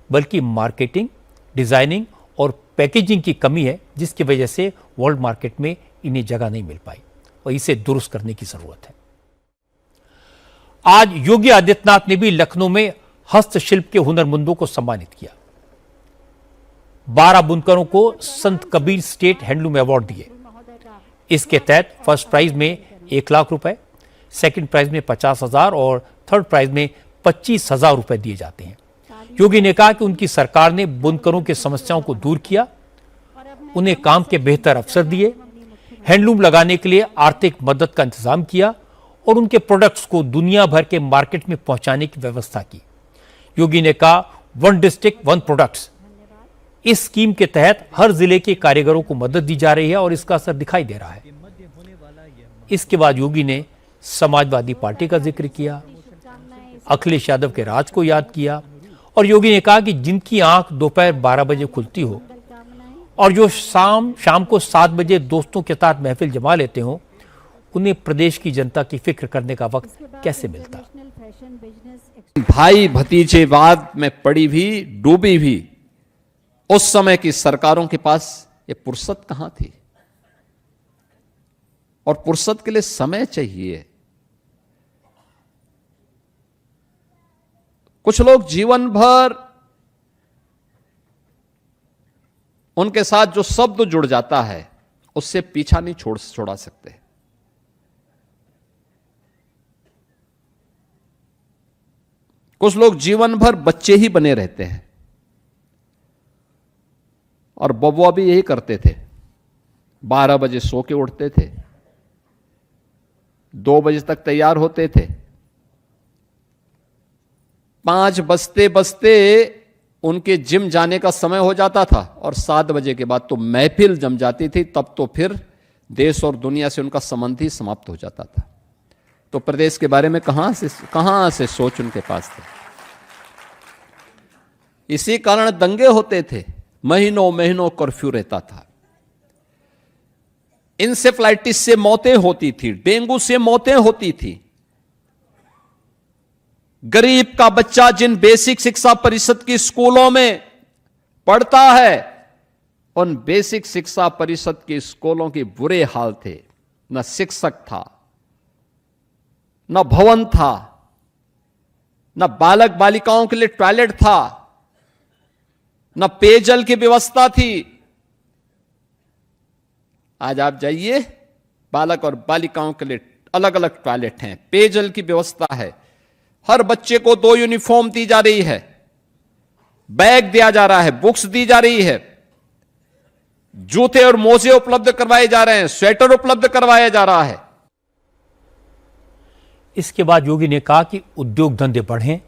बल्कि मार्केटिंग, डिजाइनिंग और पैकेजिंग की कमी है, जिसकी वजह से वर्ल्ड मार्केट में इन्हें जगह नहीं मिल पाई और इसे दुरुस्त करने की जरूरत है। आज योगी आदित्यनाथ ने भी लखनऊ में हस्तशिल्प के हुनरमंदों को सम्मानित किया। 12 बुनकरों को संत कबीर स्टेट हैंडलूम अवार्ड दिए। इसके तहत फर्स्ट प्राइज में 1 लाख रुपए, सेकंड प्राइज में 50,000 और थर्ड प्राइज में 25,000 रुपए दिए जाते हैं। योगी ने कहा कि उनकी सरकार ने बुनकरों की समस्याओं को दूर किया, उन्हें काम के बेहतर अवसर दिए, हैंडलूम लगाने के लिए आर्थिक मदद का इंतजाम किया और उनके प्रोडक्ट्स को दुनिया भर के मार्केट में पहुंचाने की व्यवस्था की। योगी ने कहा, 1 डिस्ट्रिक्ट 1 प्रोडक्ट्स। इस स्कीम के तहत हर जिले के कारीगरों को मदद दी जा रही है और इसका असर दिखाई दे रहा है। इसके बाद योगी ने समाजवादी पार्टी का जिक्र किया, अखिलेश यादव के राज को याद किया और योगी ने कहा कि जिनकी आंख दोपहर 12 बजे खुलती हो और जो शाम को 7 बजे दोस्तों के साथ महफिल जमा लेते हो, उन्हें प्रदेश की जनता की फिक्र करने का वक्त कैसे मिलता। भाई भतीजेवाद में पड़ी भी, डूबी भी उस समय की सरकारों के पास ये फुर्सत कहां थी, और फुर्सत के लिए समय चाहिए। कुछ लोग जीवन भर उनके साथ जो शब्द जुड़ जाता है उससे पीछा नहीं छोड़ा सकते। कुछ लोग जीवन भर बच्चे ही बने रहते हैं और बबुआ भी यही करते थे। 12 बजे सो के उठते थे, 2 बजे तक तैयार होते थे, 5 बजते बजते उनके जिम जाने का समय हो जाता था और 7 बजे के बाद तो महफिल जम जाती थी। तब तो फिर देश और दुनिया से उनका संबंध ही समाप्त हो जाता था। तो प्रदेश के बारे में कहां से सोच उनके पास थे। इसी कारण दंगे होते थे, महीनों महीनों कर्फ्यू रहता था, इंसेफ्लाइटिस से मौतें होती थी, डेंगू से मौतें होती थी। गरीब का बच्चा जिन बेसिक शिक्षा परिषद की स्कूलों में पढ़ता है, उन बेसिक शिक्षा परिषद के स्कूलों के बुरे हाल थे। न शिक्षक था, न भवन था, न बालक बालिकाओं के लिए टॉयलेट था, न पेयजल की व्यवस्था थी। आज आप जाइए, बालक और बालिकाओं के लिए अलग अलग टॉयलेट हैं, पेयजल की व्यवस्था है, हर बच्चे को 2 यूनिफॉर्म दी जा रही है, बैग दिया जा रहा है, बुक्स दी जा रही है, जूते और मोजे उपलब्ध करवाए जा रहे हैं, स्वेटर उपलब्ध करवाया जा रहा है। इसके बाद योगी ने कहा कि उद्योग धंधे बढ़ें,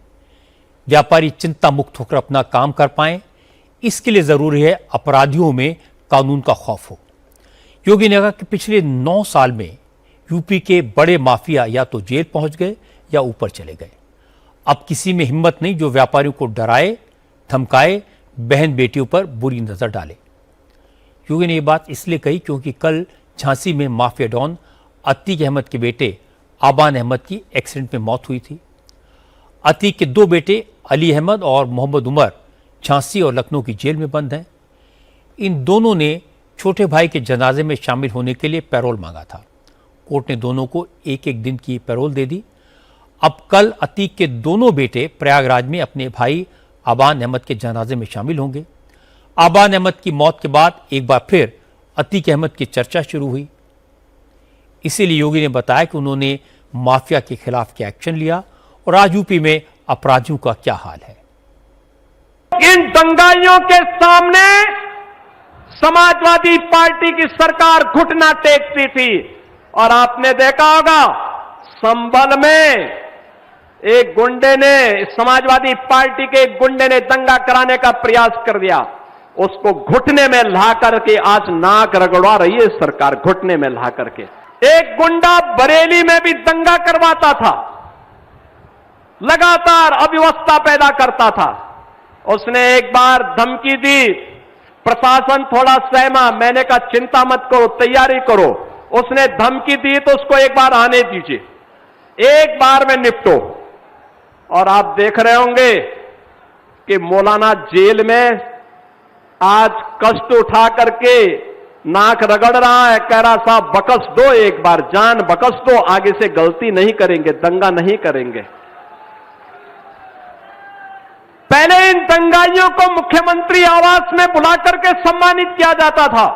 व्यापारी चिंता मुक्त होकर अपना काम कर पाएं, इसके लिए जरूरी है अपराधियों में कानून का खौफ हो। योगी ने कहा कि पिछले 9 साल में यूपी के बड़े माफिया या तो जेल पहुंच गए या ऊपर चले गए। अब किसी में हिम्मत नहीं जो व्यापारियों को डराए, धमकाए, बहन बेटियों पर बुरी नजर डाले। योगी ने यह बात इसलिए कही क्योंकि कल झांसी में माफिया डॉन अतीक अहमद के बेटे आबान अहमद की एक्सीडेंट में मौत हुई थी। अतीक के 2 बेटे अली अहमद और मोहम्मद उमर झांसी और लखनऊ की जेल में बंद हैं। इन दोनों ने छोटे भाई के जनाजे में शामिल होने के लिए पैरोल मांगा था। कोर्ट ने दोनों को 1-1 दिन की पैरोल दे दी। अब कल अतीक के दोनों बेटे प्रयागराज में अपने भाई आबान अहमद के जनाजे में शामिल होंगे। आबान अहमद की मौत के बाद एक बार फिर अतीक अहमद की चर्चा शुरू हुई। इसीलिए योगी ने बताया कि उन्होंने माफिया के खिलाफ क्या एक्शन लिया और आज यूपी में अपराधियों का क्या हाल है। इन दंगाइयों के सामने समाजवादी पार्टी की सरकार घुटना टेकती थी और आपने देखा होगा संभल में एक गुंडे ने, समाजवादी पार्टी के एक गुंडे ने दंगा कराने का प्रयास कर दिया, उसको घुटने में ला करके आज नाक रगड़वा रही है सरकार, घुटने में ला करके। एक गुंडा बरेली में भी दंगा करवाता था, लगातार अव्यवस्था पैदा करता था। उसने एक बार धमकी दी, प्रशासन थोड़ा सहमा, मैंने कहा चिंता मत करो, तैयारी करो। उसने धमकी दी तो उसको एक बार आने दीजिए, एक बार में निपटो। और आप देख रहे होंगे कि मौलाना जेल में आज कष्ट उठा करके नाक रगड़ रहा है, कह रहा साहब बकस दो, एक बार जान बकस दो, आगे से गलती नहीं करेंगे, दंगा नहीं करेंगे। पहले इन दंगाइयों को मुख्यमंत्री आवास में बुला करके सम्मानित किया जाता था,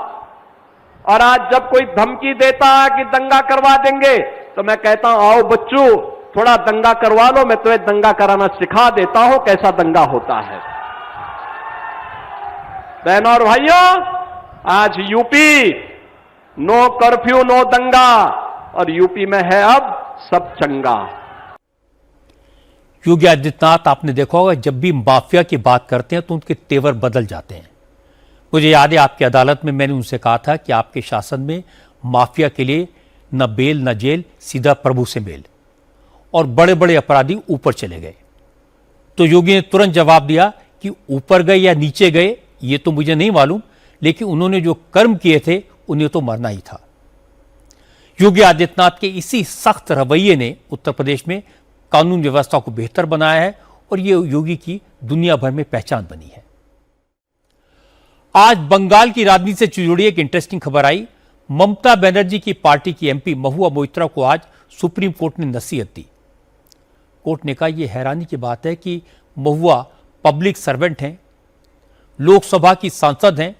और आज जब कोई धमकी देता है कि दंगा करवा देंगे तो मैं कहता हूं आओ बच्चों थोड़ा दंगा करवा लो, मैं तुम्हें दंगा कराना सिखा देता हूं कैसा दंगा होता है। बहनों और भाइयों, आज यूपी नो कर्फ्यू नो दंगा, और यूपी में है अब सब चंगा। योगी आदित्यनाथ, आपने देखा होगा जब भी माफिया की बात करते हैं तो उनके तेवर बदल जाते हैं। मुझे याद है आपकी अदालत में मैंने उनसे कहा था कि आपके शासन में माफिया के लिए न बेल न जेल, सीधा प्रभु से मेल, और बड़े बड़े अपराधी ऊपर चले गए। तो योगी ने तुरंत जवाब दिया कि ऊपर गए या नीचे गए ये तो मुझे नहीं मालूम, लेकिन उन्होंने जो कर्म किए थे उन्हें तो मरना ही था। योगी आदित्यनाथ के इसी सख्त रवैये ने उत्तर प्रदेश में कानून व्यवस्था को बेहतर बनाया है, और ये योगी की दुनिया भर में पहचान बनी है। आज बंगाल की राजनीति से जुड़ी एक इंटरेस्टिंग खबर आई। ममता बनर्जी की पार्टी की एमपी महुआ मोइत्रा को आज सुप्रीम कोर्ट ने नसीहत दी। कोर्ट ने कहा यह हैरानी की बात है कि महुआ पब्लिक सर्वेंट हैं, लोकसभा की सांसद हैं,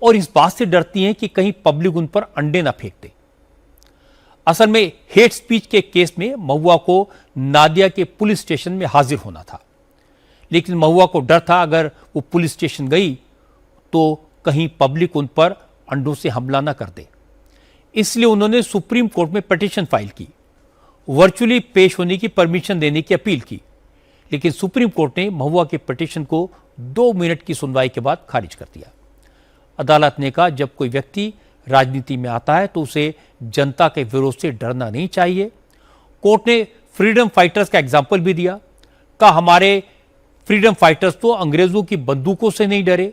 और इस बात से डरती हैं कि कहीं पब्लिक उन पर अंडे ना फेंक दे। असल में हेट स्पीच के केस में महुआ को नादिया के पुलिस स्टेशन में हाजिर होना था, लेकिन महुआ को डर था अगर वो पुलिस स्टेशन गई तो कहीं पब्लिक उन पर अंडों से हमला ना कर दे। इसलिए उन्होंने सुप्रीम कोर्ट में पिटीशन फाइल की, वर्चुअली पेश होने की परमिशन देने की अपील की, लेकिन सुप्रीम कोर्ट ने महुआ के पिटीशन को 2 मिनट की सुनवाई के बाद खारिज कर दिया। अदालत ने कहा जब कोई व्यक्ति राजनीति में आता है तो उसे जनता के विरोध से डरना नहीं चाहिए। कोर्ट ने फ्रीडम फाइटर्स का एग्जाम्पल भी दिया, कहा हमारे फ्रीडम फाइटर्स तो अंग्रेजों की बंदूकों से नहीं डरे,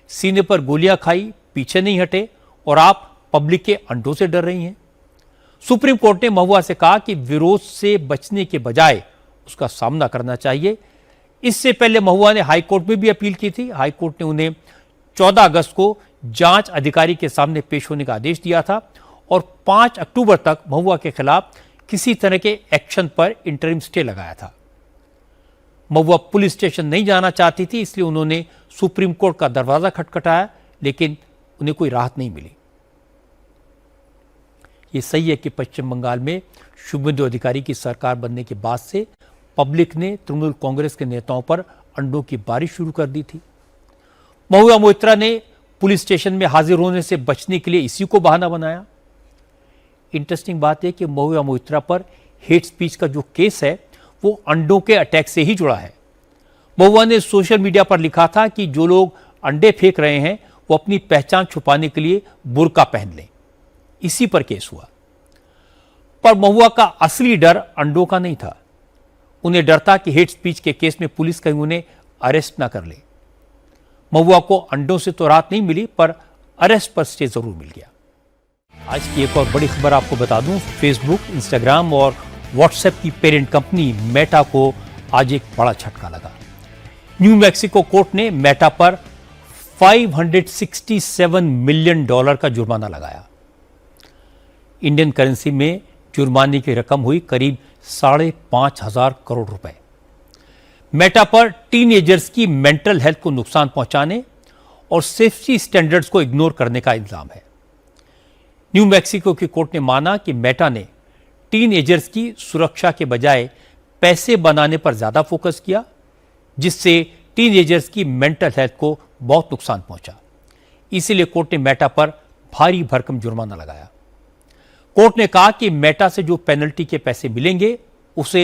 सीने पर गोलियां खाई, पीछे नहीं हटे, और आप पब्लिक के अंडों से डर रही हैं। सुप्रीम कोर्ट ने महुआ से कहा कि विरोध से बचने के बजाय उसका सामना करना चाहिए। इससे पहले महुआ ने हाईकोर्ट में भी अपील की थी। हाईकोर्ट ने उन्हें 14 अगस्त को जांच अधिकारी के सामने पेश होने का आदेश दिया था, और 5 अक्टूबर तक महुआ के खिलाफ किसी तरह के एक्शन पर इंटरिम स्टे लगाया था। महुआ पुलिस स्टेशन नहीं जाना चाहती थी, इसलिए उन्होंने सुप्रीम कोर्ट का दरवाजा खटखटाया, लेकिन उन्हें कोई राहत नहीं मिली। ये सही है कि पश्चिम बंगाल में शुभेंदु अधिकारी की सरकार बनने के बाद से पब्लिक ने तृणमूल कांग्रेस के नेताओं पर अंडों की बारिश शुरू कर दी थी। महुआ मोइत्रा ने पुलिस स्टेशन में हाजिर होने से बचने के लिए इसी को बहाना बनाया। इंटरेस्टिंग बात है कि महुआ मोइत्रा पर हेट स्पीच का जो केस है वो अंडों के अटैक से ही जुड़ा है। महुआ ने सोशल मीडिया पर लिखा था कि जो लोग अंडे फेंक रहे हैं वो अपनी पहचान छुपाने के लिए बुर्का पहन लें। इसी पर केस हुआ, पर महुआ का असली डर अंडों का नहीं था। उन्हें डर था कि हेट स्पीच के केस में पुलिस कहीं उन्हें अरेस्ट ना कर ले। महुआ को अंडों से तो राहत नहीं मिली, पर अरेस्ट पर स्टे जरूर मिल गया। आज की एक और बड़ी खबर आपको बता दूं, फेसबुक, इंस्टाग्राम और व्हाट्सएप की पेरेंट कंपनी मेटा को आज एक बड़ा झटका लगा। न्यू मैक्सिको कोर्ट ने मेटा पर $567 मिलियन का जुर्माना लगाया। इंडियन करेंसी में जुर्माने की रकम हुई करीब 5,500 करोड़ रुपए। मेटा पर टीनएजर्स की मेंटल हेल्थ को नुकसान पहुंचाने और सेफ्टी स्टैंडर्ड्स को इग्नोर करने का इल्जाम है। न्यू मैक्सिको की कोर्ट ने माना कि मेटा ने टीनएजर्स की सुरक्षा के बजाय पैसे बनाने पर ज्यादा फोकस किया, जिससे टीनएजर्स की मेंटल हेल्थ को बहुत नुकसान पहुंचा। इसीलिए कोर्ट ने मेटा पर भारी भरकम जुर्माना लगाया। कोर्ट ने कहा कि मेटा से जो पेनल्टी के पैसे मिलेंगे उसे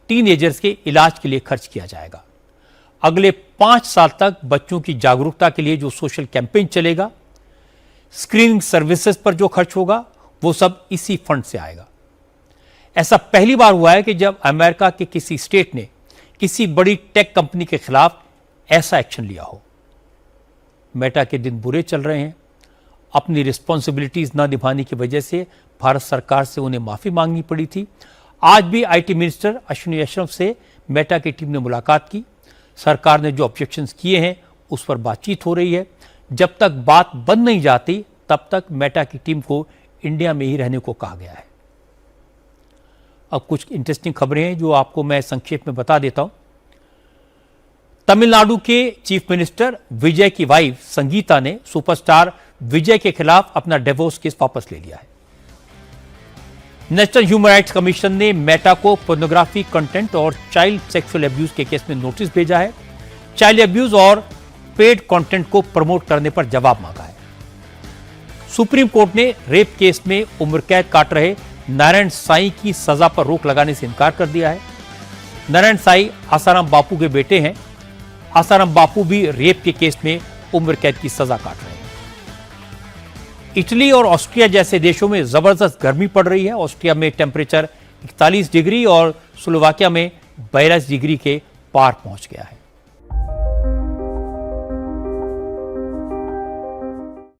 टीनएजर्स के इलाज के लिए खर्च किया जाएगा। अगले 5 साल तक बच्चों की जागरूकता के लिए जो सोशल कैंपेन चलेगा, स्क्रीनिंग सर्विसेज पर जो खर्च होगा, वो सब इसी फंड से आएगा। ऐसा पहली बार हुआ है कि जब अमेरिका के किसी स्टेट ने किसी बड़ी टेक कंपनी के खिलाफ ऐसा एक्शन लिया हो। मेटा के दिन बुरे चल रहे हैं। अपनी रिस्पॉन्सिबिलिटीज न निभाने की वजह से भारत सरकार से उन्हें माफी मांगनी पड़ी थी। आज भी आईटी मिनिस्टर अश्विनी वैष्णव से मेटा की टीम ने मुलाकात की। सरकार ने जो ऑब्जेक्शंस किए हैं उस पर बातचीत हो रही है। जब तक बात बंद नहीं जाती तब तक मेटा की टीम को इंडिया में ही रहने को कहा गया है। अब कुछ इंटरेस्टिंग खबरें हैं जो आपको मैं संक्षेप में बता देता हूं। तमिलनाडु के चीफ मिनिस्टर विजय की वाइफ संगीता ने सुपरस्टार विजय के खिलाफ अपना डिवोर्स केस वापस ले लिया है। नेशनल ह्यूमन राइट्स कमीशन ने मेटा को पोर्नोग्राफी कंटेंट और चाइल्ड सेक्सुअल अब्यूज के केस में नोटिस भेजा है। चाइल्ड अब्यूज और पेड कंटेंट को प्रमोट करने पर जवाब मांगा है। सुप्रीम कोर्ट ने रेप केस में उम्र कैद काट रहे नारायण साईं की सजा पर रोक लगाने से इनकार कर दिया है। नारायण साईं आसाराम बापू के बेटे हैं। आसाराम बापू भी रेप के केस में उम्र कैद की सजा काट रहे हैं। इटली और ऑस्ट्रिया जैसे देशों में जबरदस्त गर्मी पड़ रही है। ऑस्ट्रिया में टेम्परेचर 41 डिग्री और स्लोवाकिया में 42 डिग्री के पार पहुंच गया है।